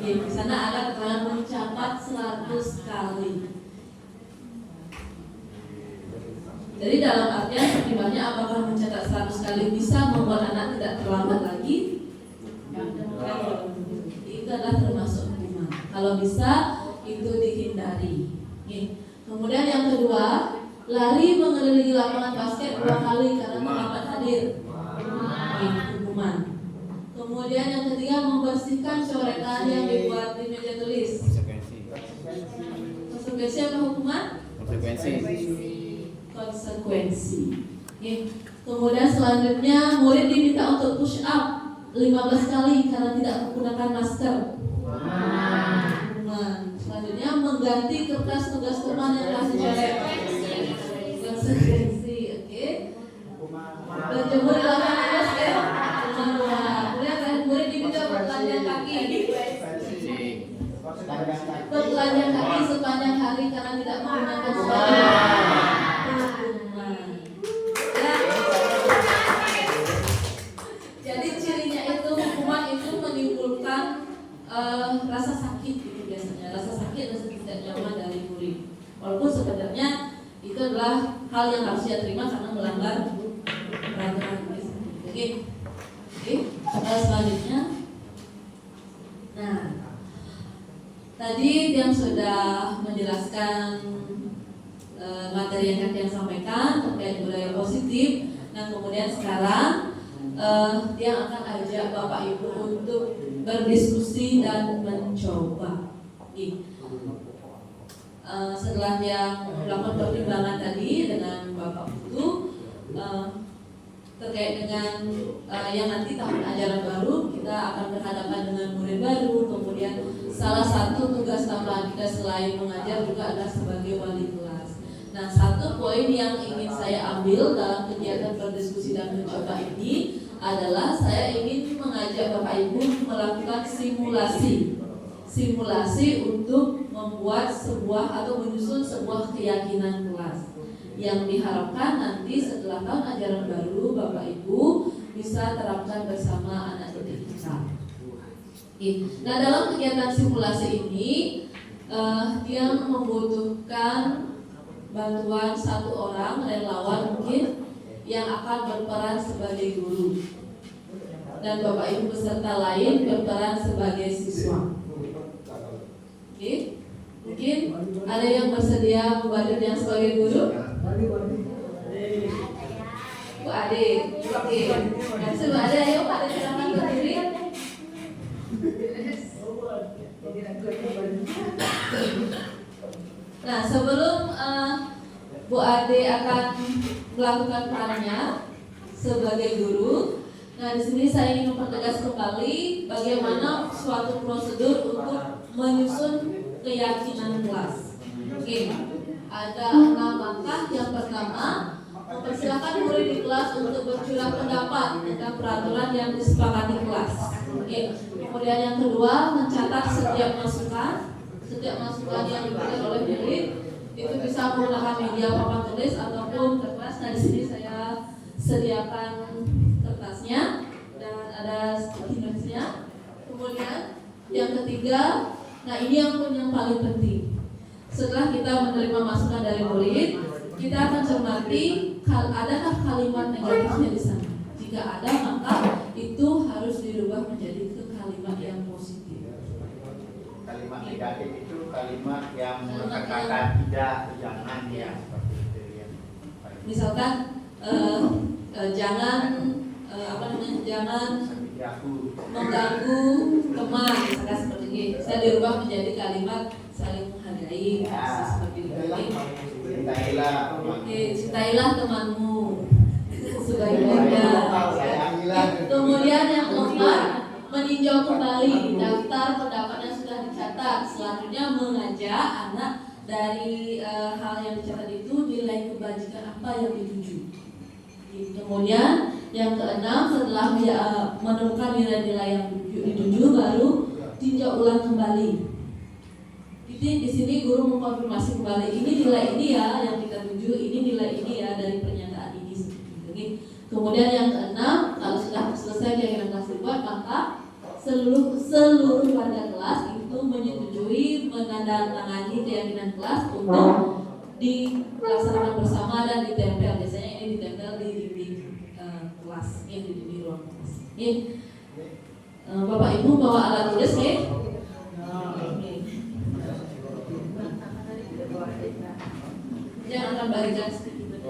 Di sana ada keterangan mencatat 100 kali. Jadi dalam artian pertimbangannya apakah mencatat 100 kali bisa membuat anak tidak terlambat lagi? Itu adalah termasuk hukuman. Kalau bisa itu dihindari. Kemudian yang kedua, lari mengelilingi lapangan basket 2 kali karena terlambat hadir. Hukuman. Kemudian yang ketiga, membersihkan coretan yang dibuat di meja tulis. Konsekuensi atau hukuman? Konsekuensi. Kemudian selanjutnya murid diminta untuk push up 15 kali karena tidak menggunakan masker. Selanjutnya mengganti kertas tugas teman yang masih coret. Konsekuensi, oke. Berjemur di lapangan basket. Kemudian murid diminta bertelanjang kaki. Bertelanjang kaki sepanjang hari karena tidak menggunakan sepatu. Jadi cirinya itu hukuman itu menimbulkan rasa sakit gitu biasanya, rasa sakit, rasa tidak nyaman dari murid. Walaupun sebenarnya itu adalah hal yang harus dia terima karena melanggar peraturan. Oke, selanjutnya. Nah, tadi yang sudah menjelaskan materi yang kalian sampaikan terkait budaya positif. Nah kemudian sekarang dia akan ajak Bapak Ibu untuk berdiskusi dan mencoba. Setelah yang melakukan pertimbangan tadi dengan Bapak Putu terkait dengan yang nanti tahun ajaran baru kita akan berhadapan dengan murid baru, kemudian salah satu tugas tambahan kita selain mengajar juga adalah sebagai wali kelas. Nah, satu poin yang ingin saya ambil dalam kegiatan berdiskusi dan mencoba ini adalah saya ingin mengajak Bapak Ibu melakukan simulasi untuk membuat sebuah atau menyusun sebuah keyakinan kelas yang diharapkan nanti setelah tahun ajaran baru Bapak Ibu bisa terapkan bersama anak didik kita. Nah dalam kegiatan simulasi ini dia membutuhkan bantuan satu orang relawan mungkin yang akan berperan sebagai guru dan Bapak Ibu peserta lain berperan sebagai siswa. Mungkin ada yang bersedia membantu yang sebagai guru? Bu Ade, oke. Sudah ada, yuk Ade silakan berdiri. Nah sebelum Bu Ade akan melakukan perannya sebagai guru, nah di sini saya ingin mempertegas kembali bagaimana suatu prosedur untuk menyusun keyakinan kelas. Oke, ada 6 langkah. Yang pertama, mempersilakan murid di kelas untuk bercurah pendapat tentang peraturan yang disepakati kelas. Oke. Kemudian yang kedua, mencatat setiap masukan yang diberikan oleh murid. Itu bisa menggunakan media papan tulis ataupun kertas. Nah di sini saya sediakan kertasnya dan ada sticky notes-nya. Kemudian yang ketiga, nah ini yang paling penting. Setelah kita menerima masukan dari murid, kita akan cermati adakah kalimat negatifnya di sana. Jika ada, maka itu harus dirubah menjadi ke kalimat yang positif. Kalimat negatif itu kalimat yang mengatakan tidak, jangan ya seperti itu ya. Misalkan jangan jangan mengganggu teman, misalkan seperti ini. Saya dirubah menjadi kalimat saling menghargai, seperti itu. Cintailah temanmu sebaik-baiknya. Kemudian yang keempat, meninjau kembali daftar pendapat yang sudah dicatat. Selanjutnya mengajak anak dari hal yang dicatat itu nilai kebajikan apa yang dituju. Kemudian yang keenam, setelah menemukan nilai-nilai yang dituju, baru tinjau ulang kembali. Di sini guru mengkonfirmasi kembali, ini nilai ini ya yang kita tuju, ini nilai ini ya dari pernyataan ini. Kemudian yang keenam, kalau sudah selesai keyakinan kelas dibuat, maka seluruh warga kelas itu menyetujui menandatangani keyakinan kelas untuk dilaksanakan bersama dan ditempel. Biasanya ini ditempel di dinding kelas, di dinding ruang kelas. Bapak Ibu bawa alat tulis ya. Yang akan bagikan sedikit.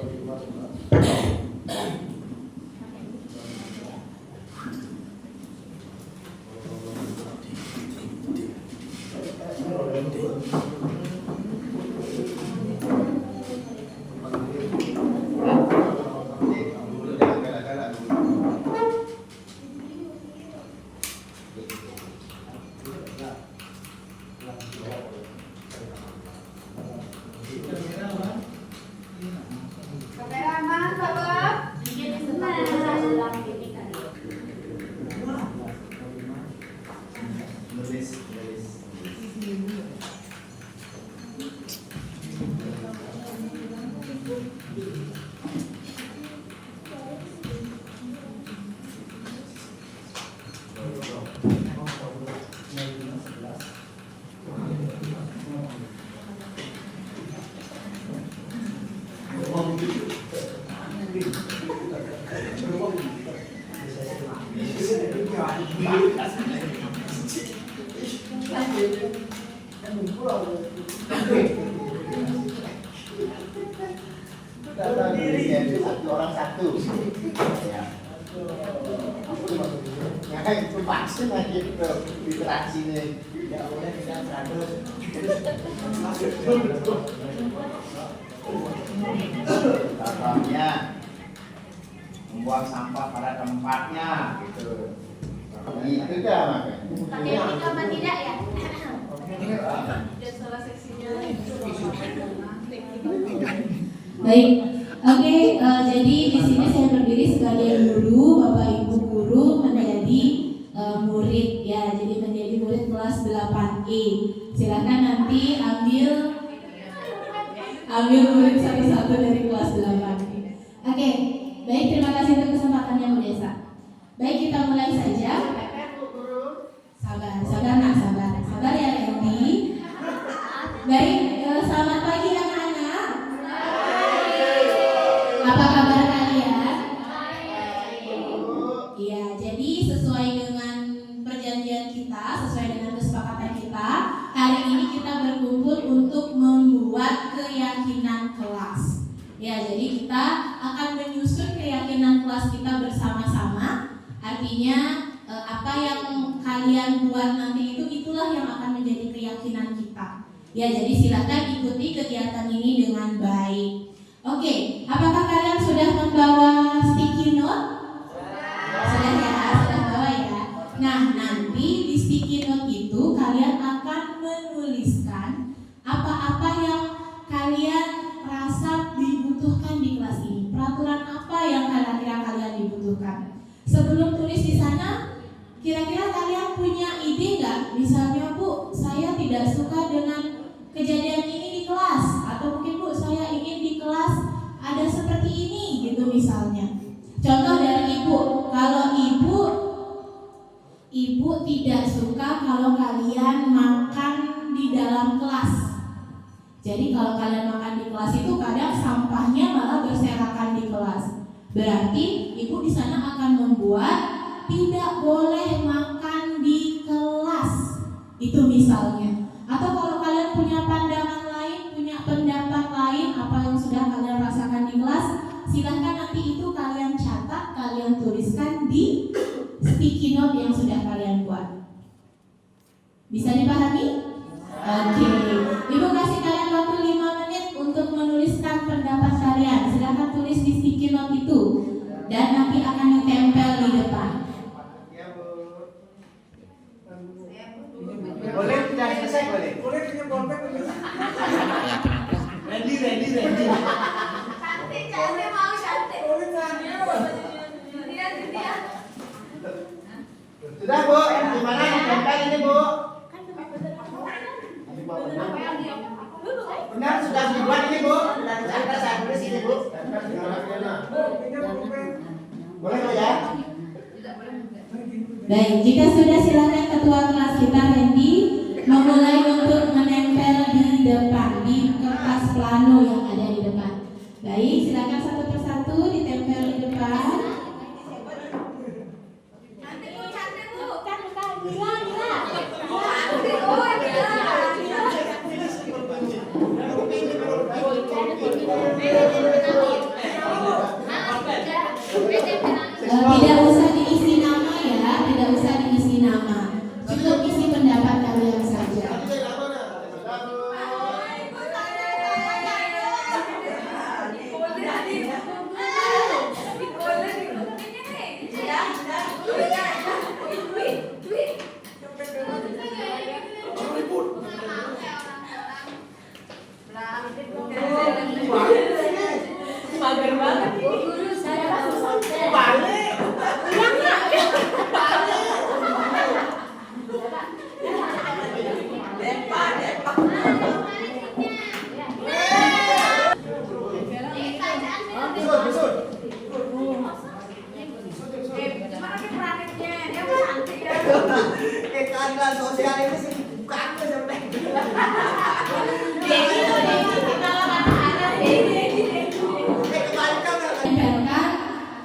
orang satu. Ya. Ya itu vaksin lagi itu literasi nih. Tidak boleh tidak 100. Contohnya membuang sampah pada tempatnya gitu. Itu dah makanya. Pakai etika apa tidak ya? Salah seksinya. Baik, oke. Jadi di sini saya berdiri sebagai guru, Bapak Ibu guru menjadi murid ya. Jadi menjadi murid kelas 8E. Silakan nanti ambil murid satu-satu dari kelas 8E. Oke, baik, terima kasih untuk kesempatannya Bu Desa. Baik, kita mulai saja. Sabar ya Randy. Baik, selamat pagi anak-anak. Apa kabar kalian? Iya, jadi sesuai dengan perjanjian kita, sesuai dengan kesepakatan kita, hari ini kita berkumpul untuk membuat keyakinan kelas. Ya, jadi kita akan menyusun keyakinan kelas kita bersama-sama. Artinya apa yang kalian buat nanti itulah yang akan menjadi keyakinan kita. Ya, jadi silakan ikuti kegiatan ini dengan baik. Oke, apakah kalian sudah membawa sticky note? Sudah bawa ya. Nah, nanti di sticky note itu kalian akan menuliskan apa-apa yang kalian rasa dibutuhkan di kelas ini. Peraturan apa yang kira-kira kalian dibutuhkan? Sebelum tulis di sana, kira-kira kalian punya ide nggak? Misalnya, Bu, saya tidak suka dengan kejadian ini di kelas, atau mungkin Bu, saya ingin di kelas ada seperti ini gitu misalnya. Contoh dari Ibu, kalau Ibu tidak suka kalau kalian makan di dalam kelas. Jadi kalau kalian makan di kelas itu kadang sampahnya malah berserakan di kelas. Berarti Ibu di sana akan membuat tidak boleh makan di kelas. Itu misalnya. Atau kalau kalian punya pandangan lain, punya pendapat lain apa yang sudah kalian rasakan di kelas, silahkan nanti itu kalian catat, kalian tuliskan di sticky note yang sudah kalian buat. Bisa dipahami? Oke. Ibu kasih kalian waktu 5 menit untuk menuliskan pendapat kalian. Silahkan tulis di sticky note itu dan nanti akan ditempel di depan. Boleh tidak selesai boleh? Boleh punya bolpen punya. Ready. Cantik mau cantik. Boleh tanya. Dia. Sudah Bu, gimana tempel ini Bu? Benar sudah dibuat ini Bu, sudah dicatat saya tulis ini Bu. Boleh Bu ya? Baik, jika sudah silakan ketua kelas kita Randy memulai untuk menempel di depan di kertas plano yang ada di depan. Baik, silakan satu persatu ditempel di depan. Cantik Bu, kan gila. Tidak usah diisi nama ya, tidak usah diisi nama. Cukup isi pendapat kalian saja. Mager banget ini. Guru saya Balik. Keadilan sosial ini sih bukan sampai. Tempelkan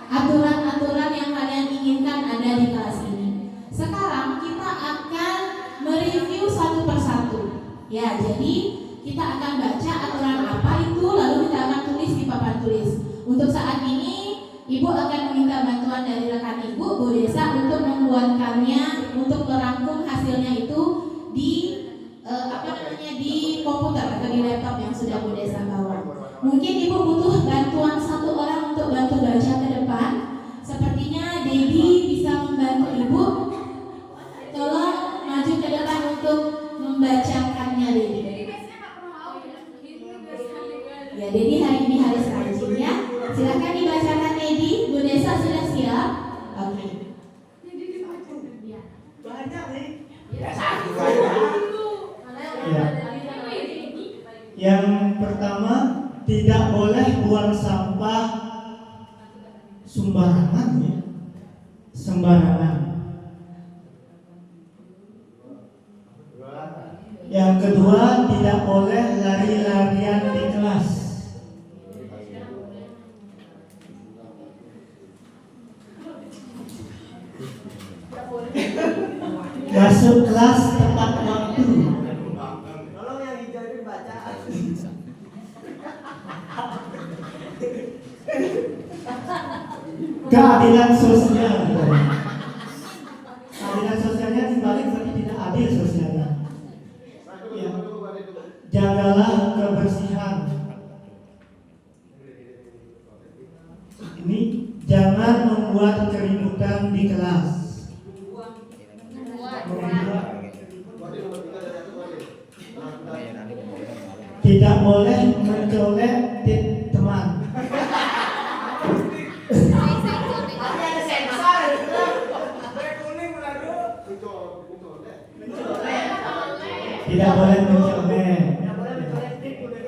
aturan-aturan yang kalian inginkan ada di kelas ini. Sekarang kita akan mereview satu persatu. Ya, jadi kita akan baca aturan apa itu, lalu kita akan tulis di papan tulis. Untuk saat ini Ibu akan meminta bantuan dari rekan Ibu, Bu Desa, untuk membuatkannya, untuk merangkum hasilnya itu di di komputer atau di laptop yang sudah Bu Desa bawa. Mungkin Ibu butuh bantuan satu orang untuk bantu baca ke depan. Sepertinya Dedi bisa membantu Ibu. Tolong maju ke depan untuk membacakannya, Dedi. Ya, Dedi hari ini harus rajin ya. Silakan dibacakan Dedi. Bu Desa sudah siap? Oke. Banyak nih. Ya, satu aja. Ya. Yang pertama, tidak boleh buang sampah sembarangan ya. Sembarangan. Yang kedua, tidak boleh lari-larian di kelas. Masuk kelas tepat waktu. Tolong yang hijau itu baca. Keadilan sosial. Keadilan sosialnya dibalik berarti tidak adil sosialnya. Ya. Jagalah kebersihan. Ini jangan membuat keributan di kelas. Tidak boleh mencolek teman. Ada sensor. Kuning lalu. Tidak boleh mencolek. Tidak boleh mencolek tip kuning.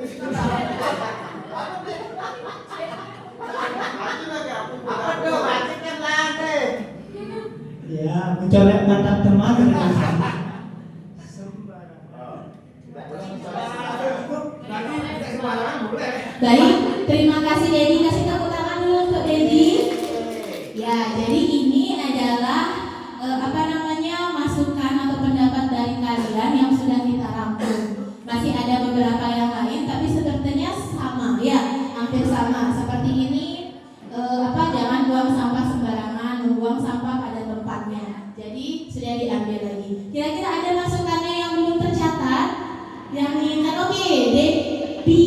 Apa tuh? Macetnya lantai. Ya, mencolek mata teman. Baik, terima kasih Dedi. Kasih tepuk tangan dulu untuk Dedi. Ya, jadi ini adalah masukan atau pendapat dari kalian yang sudah kita rangkum. Masih ada beberapa yang lain, tapi sepertinya sama ya, hampir sama. Seperti ini, jangan buang sampah sembarangan, membuang sampah pada tempatnya. Jadi sudah diambil lagi. Kira-kira ada masukannya yang belum tercatat? Yang ingat, oke, Depi.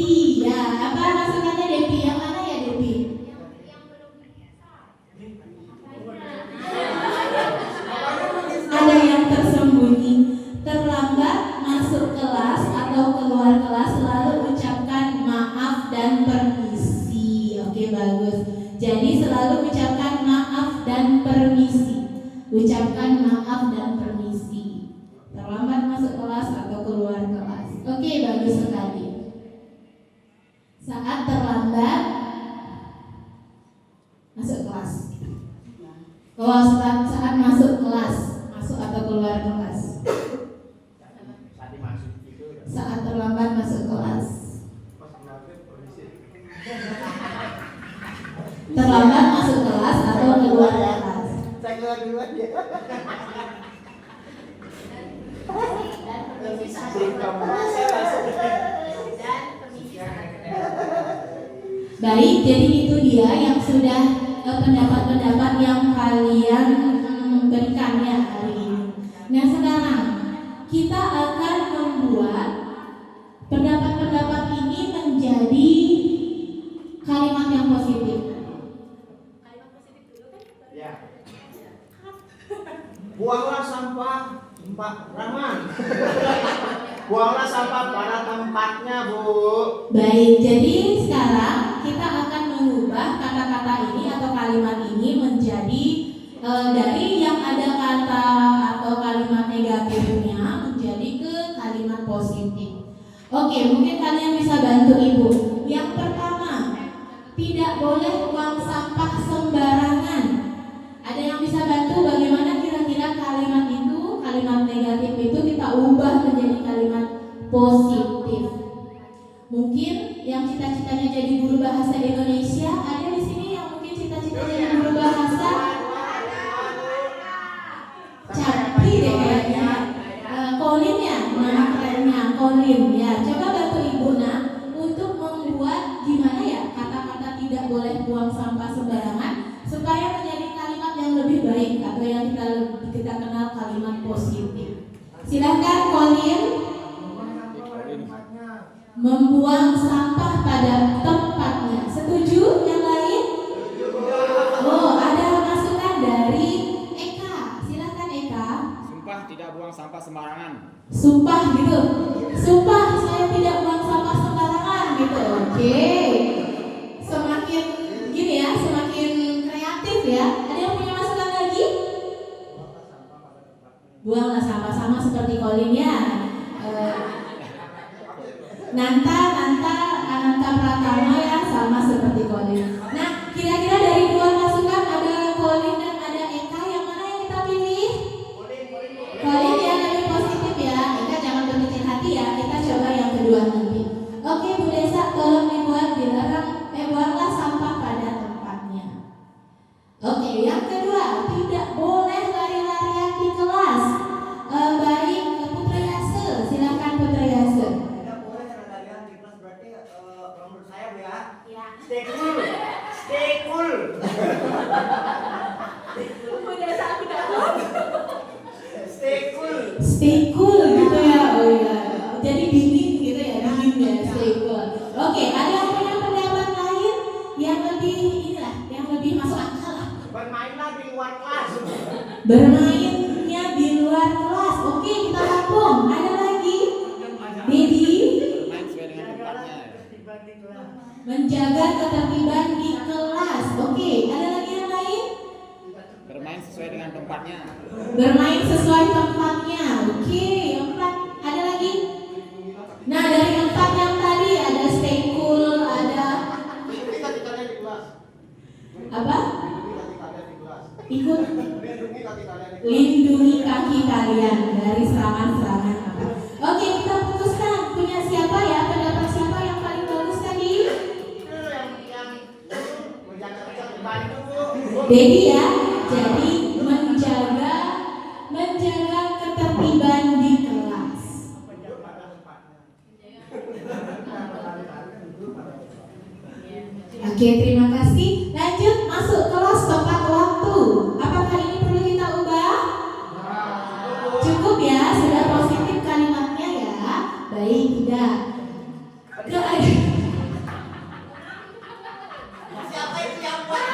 Ya, apa masukannya Depi? Yang mana ya Depi? Ada yang tersembunyi. Terlambat masuk kelas atau keluar kelas selalu ucapkan maaf dan permisi. Oke, bagus. Jadi selalu ucapkan maaf dan permisi. Ucapkan maaf dan permisi. Terlambat masuk kelas atau keluar kelas. Oke, bagus sekali. Saat terlambat masuk kelas. Kalau saat masuk kelas, masuk atau keluar kelas. Saat terlambat masuk kelas. Terlambat masuk kelas atau keluar kelas. Saya keluar duluan ya. Baik, jadi itu dia yang sudah pendapat-pendapat yang kalian berikan ya hari ini. Nah, sekarang kita akan membuat pendapat-pendapat ini menjadi kalimat yang positif. Kalimat positif dulu kan? Ya. Buanglah sampah, Pak Rahman. Buanglah sampah pada tempatnya, Bu. Baik, jadi sekarang kita akan mengubah kata-kata ini atau kalimat ini menjadi dari yang ada kata atau kalimat negatifnya menjadi ke kalimat positif. Oke, mungkin kalian bisa bantu Ibu. Yang pertama, tidak boleh buang sampah sembarangan. Ada yang bisa bantu bagaimana kira-kira kalimat itu, kalimat negatif itu kita ubah menjadi kalimat positif. Mungkin yang cita-citanya jadi guru bahasa Indonesia, ada di sini yang mungkin cita-citanya jadi guru bahasa? Capi deh kayaknya. Colin ya, nama kerennya Colin ya. Coba bantu Ibu untuk membuat gimana ya kata-kata tidak boleh positif ya. Ada yang punya masukan lagi? Buanglah sampah sama seperti Colin ya. Nanta Pratama ya, sama seperti Colin. Nah, kira-kira dari dua masukan ada Colin dan ada Eka, yang mana yang kita pilih? Colin yang lebih positif ya. Eka jangan berkecil hati ya. Kita coba yang kedua nanti. Oke, Bu Desa, tolong dibuat buanglah sampah pada tempatnya. Oke, yang kedua, tidak boleh lari-larian di kelas. Baik, Putri Yase, silakan Putri Yase. Tidak boleh lari-larian di kelas, berarti kalau menurut saya Bu ya. Ya. Stay cool. Stay cool. Bu Desa aku dapat. Stay cool. Stay cool gitu ya. Oh iya. Jadi dingin gitu ya, dingin ya, stay cool. Oke, ada yang punya pendapat lain yang lebih yang lebih masuk akal lah. Bermainlah di luar kelas. Bermainnya di luar kelas. Oke, kita tampung. Ada lagi? Dedi, Bermain sesuai dengan tempatnya. menjaga ketertiban di kelas. Oke, ada lagi yang lain? Bermain sesuai dengan tempatnya. Bermain sesuai tempatnya. Oke, yang empat. Ada lagi? Nah, dari empat yang tadi ada stay cool, ada Ikuti kata-katanya di kelas. apa? Ikuti kata-katanya di kelas. Ikut Lindungi kata-katanya di kelas. lindungi kaki kalian dari serangan-serangan apa. Oke, kita putuskan punya siapa ya, pendapat siapa yang paling bagus tadi? Itu yang menjaga ketertiban itu, Bu. Dedi ya. Jadi menjaga ketertiban di kelas. Oke, terima kasih. Lanjut masuk kelas tepat waktu. Apakah ini perlu kita ubah? Cukup ya, sudah positif kalimatnya ya. Baik, tidak. Siapa itu yang buat?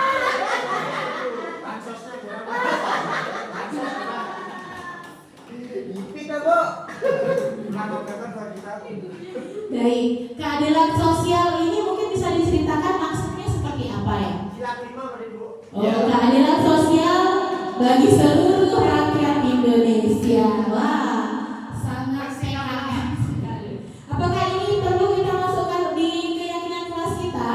Kita, Bu. Baik, keadilan sosial ini mungkin bisa diceritakan maksudnya seperti apa ya? Sila 5 Bu. Oh, keadilan sosial bagi seluruh rakyat Indonesia. Wah, sangat PKM sekali. Apakah ini perlu kita masukkan di keyakinan kelas kita?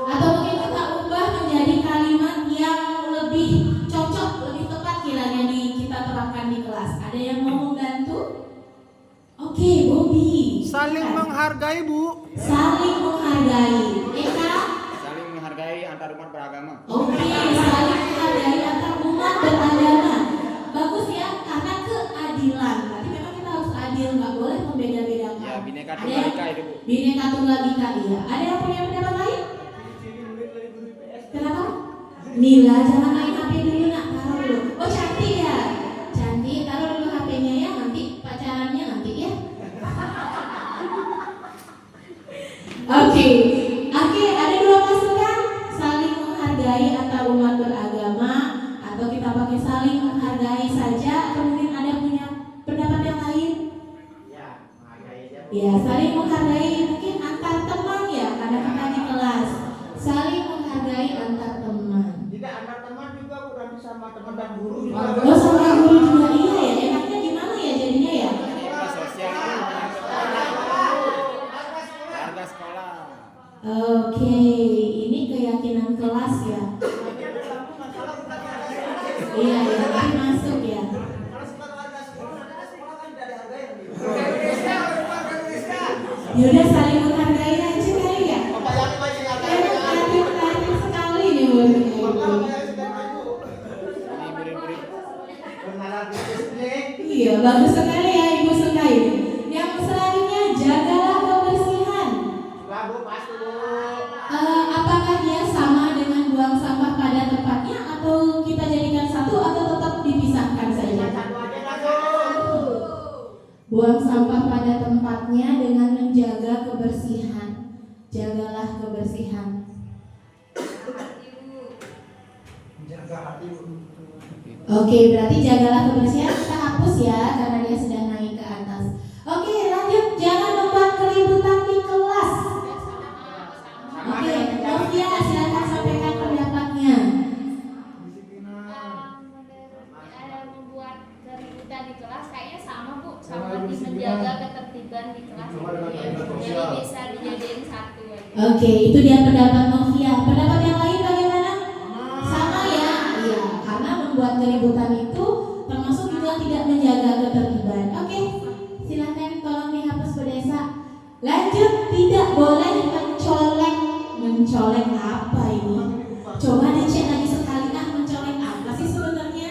Atau mungkin kita ubah menjadi kalimat yang lebih cocok, lebih tepat kiranya kita terapkan di kelas. Ada yang mau membantu? Oke, Bobby. Saling menghargai, Bu. Saling menghargai. Eka? Saling menghargai antar umat beragama. Oke, saling menghargai antar umat beragama. Bagus ya, karena keadilan. Berarti memang kita harus adil, nggak boleh membeda-bedakan. Ya, Bhinneka Ada Tunggal yang- Ika itu, Bu. Bhinneka Tunggal Ika, iya. Ada yang punya pendapat lain? Kenapa? Mila, jangan main HP dulu nak, taruh dulu. Oh cantik ya, cantik. Taruh dulu HP-nya ya, nanti pacarannya nanti ya. Oke, ada dua masukan, saling menghargai antar umat beragama, atau kita pakai saling menghargai saja, atau mungkin ada punya pendapat yang lain? Ya, menghargai aja. Ya, saling menghargai mungkin antar teman ya, karena kita di kelas. Saling menghargai antar teman. Tidak antar teman juga, Bu, nanti sama teman dan guru juga. Oh, sama guru juga, iya ya. Enaknya gimana ya jadinya ya? Kelas sosial warga sekolah. Oke, ini keyakinan kelas ya. Iya ya, ini masuk ya. Yaudah saling menghargai aja kali ya. Kreatif sekali nih murid. Ini murid-murid. Iya, bagus sekali ya Ibu suka ini. Yang selanjutnya, jagalah kebersihan. Apakah dia sama dengan buang sampah pada tempatnya, atau kita jadikan satu, atau tetap dipisahkan saja? Buang sampah pada tempatnya dengan menjaga kebersihan. Jagalah kebersihan. Oke, berarti jagalah kebersihan kita hapus ya, karena dia sudah naik ke atas. Oke, lanjut. Jangan membuat keributan di kelas. Oke, Novia silakan sampaikan pendapatnya. Oke, itu dia pendapat Novia. Pendapat yang lain bagaimana? Sama ya? Iya, karena membuat keributan itu termasuk juga tidak menjaga ketertiban. Oke, silakan tolong dihapus Bu Desa. Lanjut, tidak boleh mencolek. Mencolek apa ini? Coba dicek lagi sekali, mencolek apa sih sebenarnya?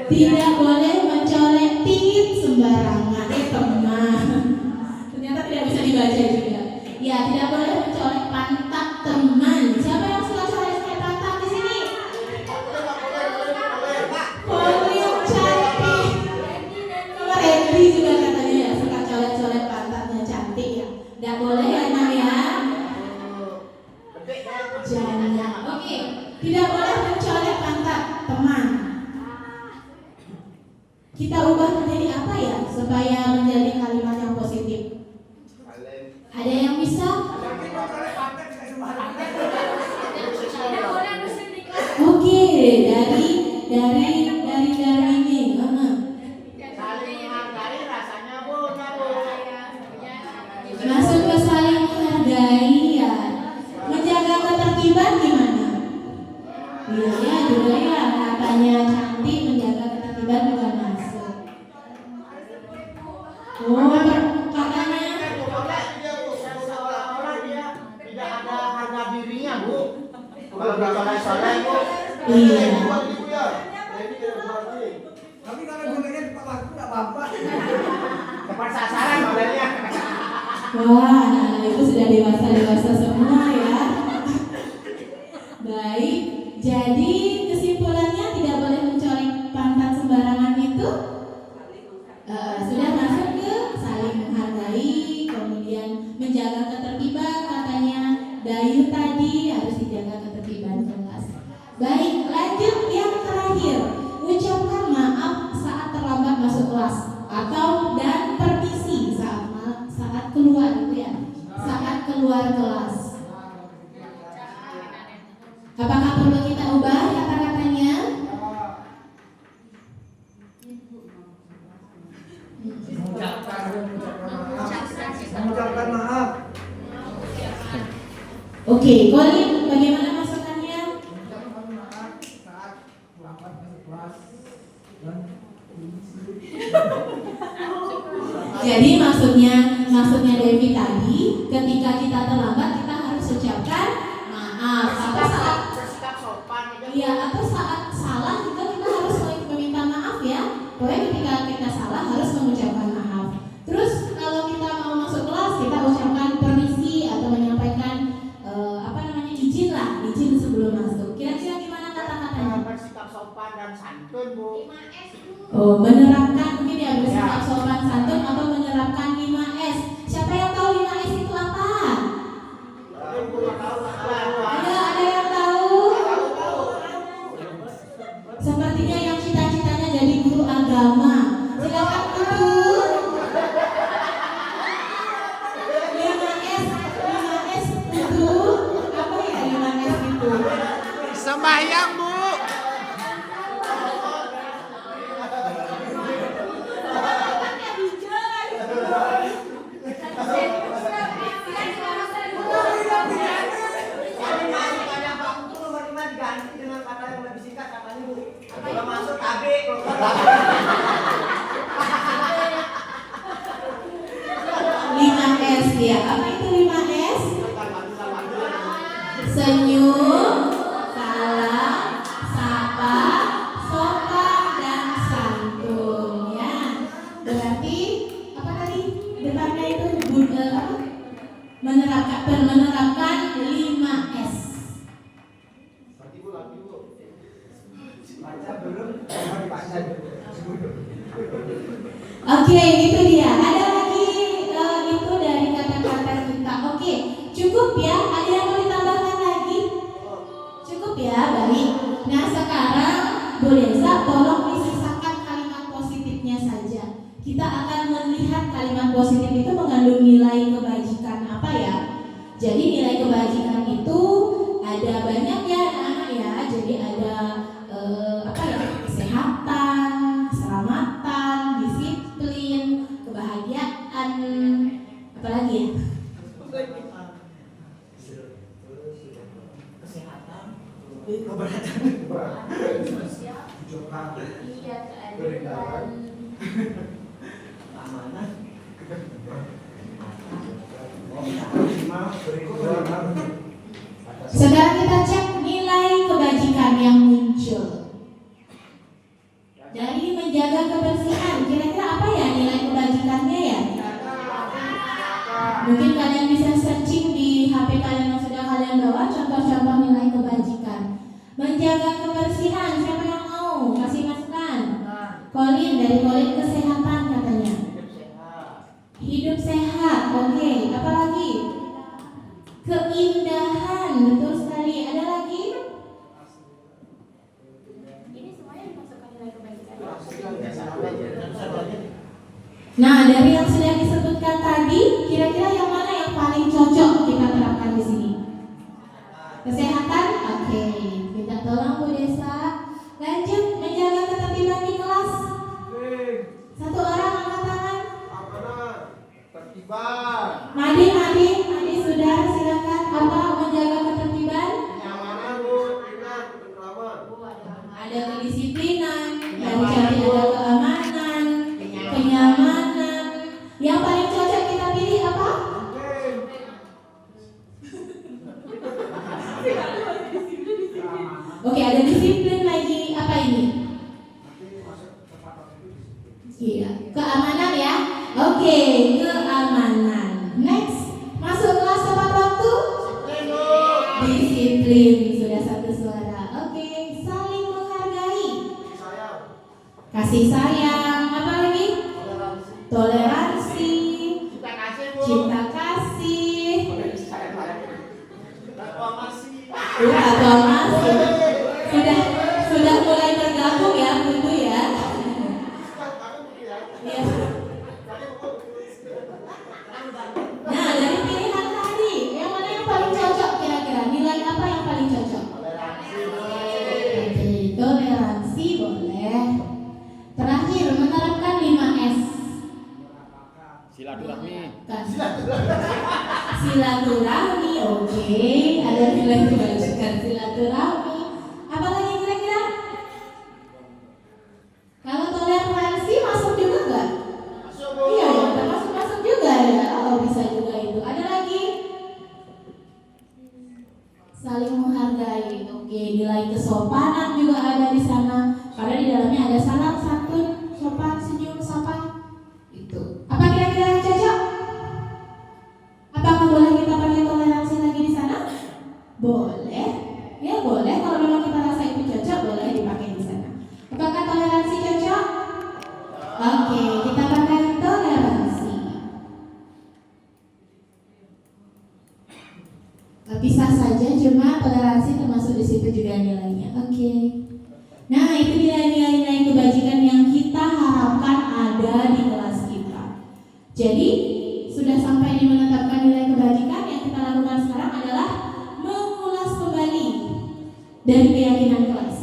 Tidak boleh mencolek tit sembarangan, teman. Ternyata tidak bisa dibaca juga. Ya, tidak boleh mencolek pantat teman. Siapa yang suka colek pantat di sini? Polium cantik. Randy juga katanya ya suka colek-colek pantatnya cantik ya. Tidak boleh ya Nam ya. Jangan. Oke, tidak boleh mencolek pantat teman. Kita ubah menjadi apa ya supaya menjadi kalimat yang positif? Ada yang bisa? Oke, dari ini. Saling menghargai rasanya punya Bu. Masuk ke saling menghargai ya. Menjaga ketertiban gimana? Iya ya, juga ya katanya cantik menjaga ketertiban juga masuk. Oh, katanya Seolah-olah dia tidak ada harga dirinya Bu. Kalau dicolek-colek Bu. iya. Tapi kalau jumlahnya di waktu nggak apa-apa. Tepat sasaran modelnya. Wah, anak itu sudah dewasa semua ya. Baik, jadi kesimpulannya tidak boleh mencolek pantat sembarangan itu sudah masuk ke saling menghargai, kemudian menjaga ketertiban katanya Dayu tadi harus dijaga ketertiban kelas. Baik, lanjut yang terakhir, ucapkan maaf saat terlambat masuk kelas atau dan permisi saat keluar itu ya, saat keluar kelas. Apakah perlu kita ubah kata-katanya? Mengucapkan maaf. Oke, Colin, bagaimana masukannya? Mengucapkan maaf saat terlambat masuk kelas dan Jadi maksudnya Devi tadi, ketika kita terlambat kita harus ucapkan maaf. Atau saat Bersikap sopan gitu. iya, atau saat salah juga kita harus meminta maaf ya. Pokoknya ketika kita salah harus mengucapkan maaf. Terus kalau kita mau masuk kelas kita ucapkan permisi atau menyampaikan izin sebelum masuk. Kira-kira gimana kata-katanya? Bersikap sopan dan santun Bu. Oh, menerapkan mungkin ya bersikap sopan santun atau menerapkan 5S. Siapa yang tahu 5S itu apa? Ada yang tahu? Sepertinya yang cita-citanya jadi guru agama. Silakan Bu. 5S itu apa ya 5S itu? Sembahyang Bu. Diganti dengan kata yang lebih singkat katanya Bu. Kalau masuk KB. 5S ya. Apa itu 5S? Senyum, salam, sapa, sopan dan santun ya. Berarti apa tadi? Depannya itu menerapkan 5S. Oke, itu dia. Ada lagi itu dari kata-kata kita. Oke, cukup ya. Ada yang mau ditambahkan lagi? Cukup ya, baik. Nah sekarang Bu Desa, tolong disisakan kalimat positifnya saja. Kita akan melihat kalimat positif itu mengandung nilai kebajikan apa ya. Jadi nilai kebajikan itu ada banyak ya anak-anak ya. Jadi ada kesehatan, keselamatan, disiplin, kebahagiaan. Iya, keadilan. Amanah. Sekarang kita cek nilai kebajikan yang muncul dari menjaga kebersihan. Kira-kira apa ya nilai kebajikannya ya? Mungkin kalian bisa searching di HP kalian yang sudah kalian bawa contoh-contoh nilai kebajikan. Menjaga kebersihan, siapa yang mau kasih masukan? Colin, dari Colin kesehatan katanya. Hidup sehat, oke. Apa lagi? Keindahan, betul sekali. Ada lagi? Ini semuanya dimasukkan nilai kebajikan. Nah, dari yang sudah disebutkan tadi, kira-kira yang mana yang paling cocok kita terapkan di sini? Kesehatan? Oke. Minta tolong Bu Desa. Lanjut, menjaga ketertiban di kelas. Satu orang angkat tangan. Tertiban. Madi sudah silakan. Apa menjaga ketertiban? Kenyamanan Bu, ingat ketentraman. Ada kedisiplinan, yang cari ada keamanan, kenyamanan. Yang paling cocok kita pilih apa? Oke, ada disiplin lagi. Apa ini? Iya, keamanan ya. Oke, keamanan. Next, masuk kelas tepat waktu. Disiplin, sudah satu suara. Oke, saling menghargai. Kasih sayang. Apa lagi? Toleransi. Cinta kasih. Aklamasi. Sudah mulai tergabung ya, Bunda ya. Iya. Nah, dari pilihan tadi, yang mana yang paling cocok kira-kira? Nilai apa yang paling cocok? Oke, toleransi boleh. Terakhir, menerapkan 5S. Silaturahmi. Silaturahmi, oke. Ada nilai kebajikan silaturahmi. Apa lagi kira-kira? Kalau toleransi masuk juga nggak? Iya, ya, termasuk juga ya. Oh, bisa juga itu. Ada lagi? Saling menghargai. Oke, nilai kesopanan juga ada di sana. Karena di dalamnya ada salam, santun, sopan, senyum, sapa. Itu. Apa kira-kira yang cocok? Apakah boleh kita pakai toleransi lagi di sana? Boleh. Ya, boleh. Kalau memang kita rasa itu cocok, boleh dipakai di sana. Apakah toleransi cocok? Oke, kita pakai toleransi. Bisa saja, cuma toleransi termasuk di situ juga nilainya. Oke. Nah, itu nilai-nilai kebajikan yang kita harapkan ada di kelas kita. Jadi, sudah sampai di menetapkan nilai kebajikan. Yang kita lakukan sekarang adalah mengulas kembali dari keyakinan kelas.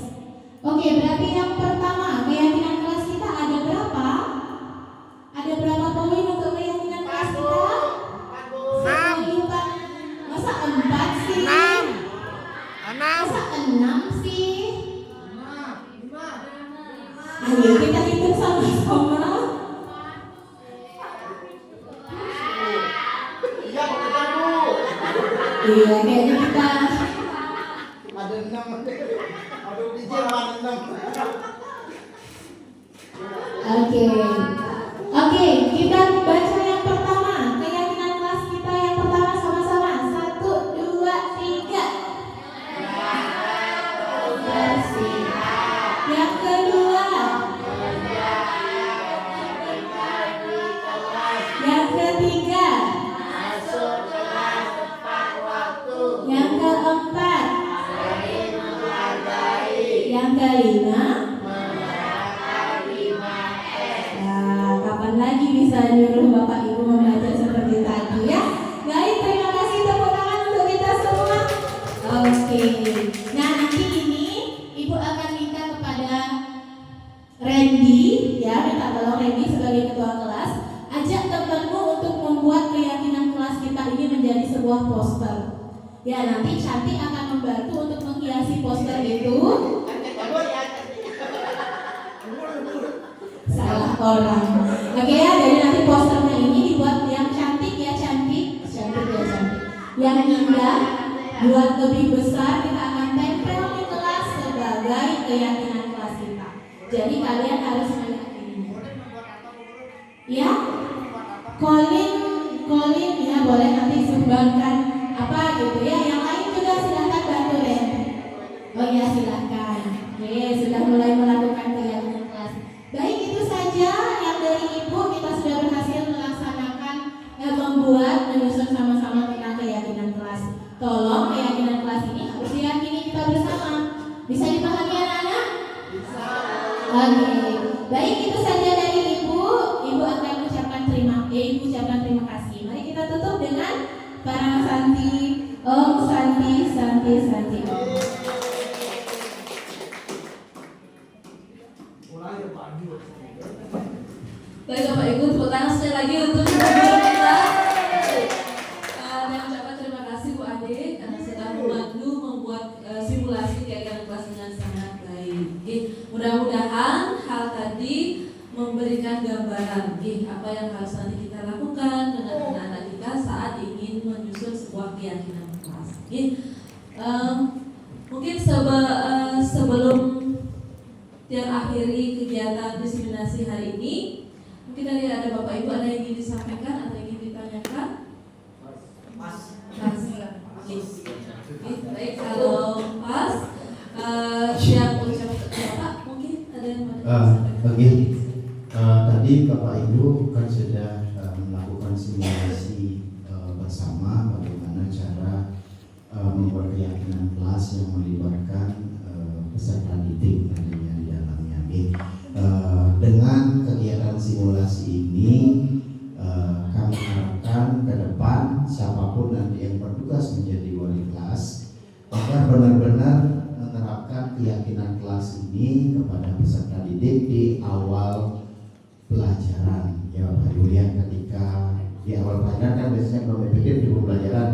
Oke, berarti yang pertama, keyakinan kelas kita ada berapa? Ada berapa poin untuk keyakinan kelas kita? 6. Masa 4 sih? 6. Masa 6 sih? Ayo kita hitung sama-sama. Iya, kayaknya kita Ada 6. Aduh, di Jerman 6. Oke, kita baca yang pertama. Keyakinan kelas kita yang pertama sama-sama. 1, 2, 3. Yang kedua. Yang ketiga. Yang keempat. Yang kelima. Nah, kapan lagi bisa nyuruh Bapak Ibu membaca seperti tadi ya? Baik, terima kasih, tepuk tangan untuk kita semua. Oke. Nah, nanti ini Ibu akan minta kepada Randy, ya, minta tolong Randy sebagai ketua kelas, ajak temanmu untuk membuat keyakinan kelas kita ini menjadi sebuah poster. Ya, nanti Cantik akan membantu untuk menghiasi poster itu. salah orang. Oke ya, jadi nanti posternya ini dibuat yang cantik ya, cantik ya, cantik. Yang indah, buat lebih besar kita akan tempel di kelas sebagai keyakinan kelas kita. Jadi kalian harus meyakini. Ya, calling ya, boleh nanti sumbangkan apa gitu ya. Yang lain juga silahkan bantu Randy. Oh ya, silahkan. Oke, sudah mulai melakukan keyakinan kelas. Baik, itu saja yang dari Ibu. Kita sudah berhasil melaksanakan membuat menyusun sama-sama tentang keyakinan kelas. Tolong keyakinan kelas ini harus diyakini kita bersama. Bisa dipahami anak-anak? Bisa. Oke. Baik, itu saja dari Ibu. Ibu akan ucapkan terima kasih. Mari kita tutup dengan para Santi. Om Santi, Santi, Santi. Baik Bapak Ibu, tepuk tangan sekali lagi untuk guru kita. Dan ucapkan terima kasih Bu Ade karena sudah membantu membuat simulasi keyakinan kelas dengan sangat baik. Mudah-mudahan hal tadi memberikan gambaran apa yang harus nanti kita lakukan dengan anak-anak kita saat ingin menyusun sebuah keyakinan kelas. Mungkin sebelum yang akhiri kegiatan diseminasi hari ini, mungkin dari ada Bapak Ibu ada yang ingin disampaikan atau ingin ditanyakan? Pas. Baik, kalau pas yang ucap Bapak mungkin ada yang mau disampaikan. Tadi Bapak Ibu kan sudah melakukan simulasi bersama bagaimana cara membuat keyakinan kelas yang melibatkan peserta didik tentunya di dalamnya. Dengan kegiatan simulasi ini kami harapkan ke depan siapapun nanti yang bertugas menjadi wali kelas agar benar-benar menerapkan keyakinan kelas ini kepada peserta didik di awal pelajaran. Ya Bapak Ibu lihat ketika di awal pelajaran kan biasanya kalau berpikir di pembelajaran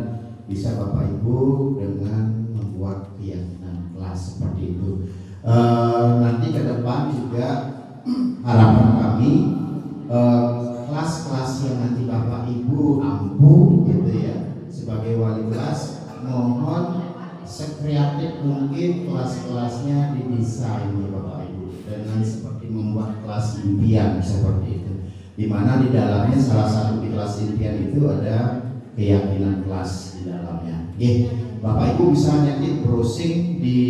bisa Bapak Ibu dengan membuat keyakinan kelas seperti itu. Nanti ke depan juga harapan kami kelas-kelas yang nanti Bapak Ibu ampuh gitu ya sebagai wali kelas, mohon sekreatif mungkin kelas-kelasnya didesain ya Bapak Ibu dengan seperti membuat kelas impian seperti itu, dimana di dalamnya salah satu di kelas impian itu ada keyakinan kelas di dalamnya. Bapak Ibu bisa nanti browsing di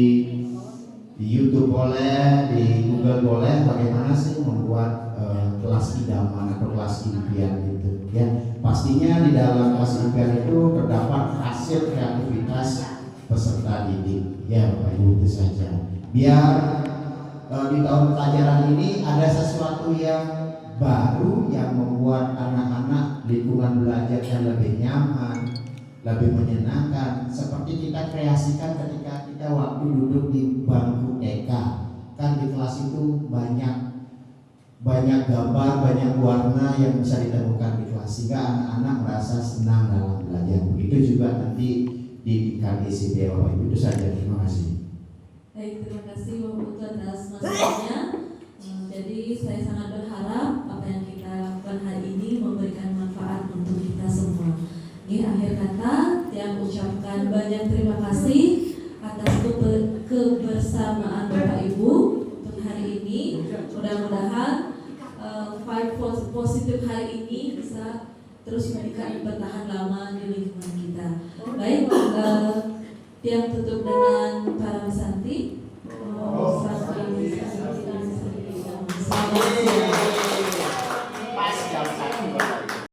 YouTube boleh, di Google boleh, bagaimana sih membuat kelas idaman atau kelas impian gitu ya. Pastinya di dalam kelas impian itu terdapat hasil kreativitas peserta didik ya Bapak Ibu. Itu saja biar di tahun pelajaran ini ada sesuatu yang baru yang membuat anak-anak lingkungan belajarnya lebih nyaman, lebih menyenangkan, seperti kita kreasikan ketika kita waktu duduk di bangku TK. Kan di kelas itu banyak gambar, banyak warna yang bisa ditemukan di kelas sehingga anak-anak merasa senang dalam belajar. Begitu juga nanti di KDCP Bapak Ibu. Itu saja, terima kasih. Baik, terima kasih Bapak Ibu atas masukannya. Jadi saya sangat berharap apa yang kita lakukan hari ini memberikan manfaat untuk kita semua. Akhir kata yang ucapkan banyak terima kasih atas kebersamaan Bapak Ibu untuk hari ini. Mudah-mudahan vibe positif hari ini bisa terus bertahan lama di lingkungan kita. Baik, yang tutup dengan para Santi.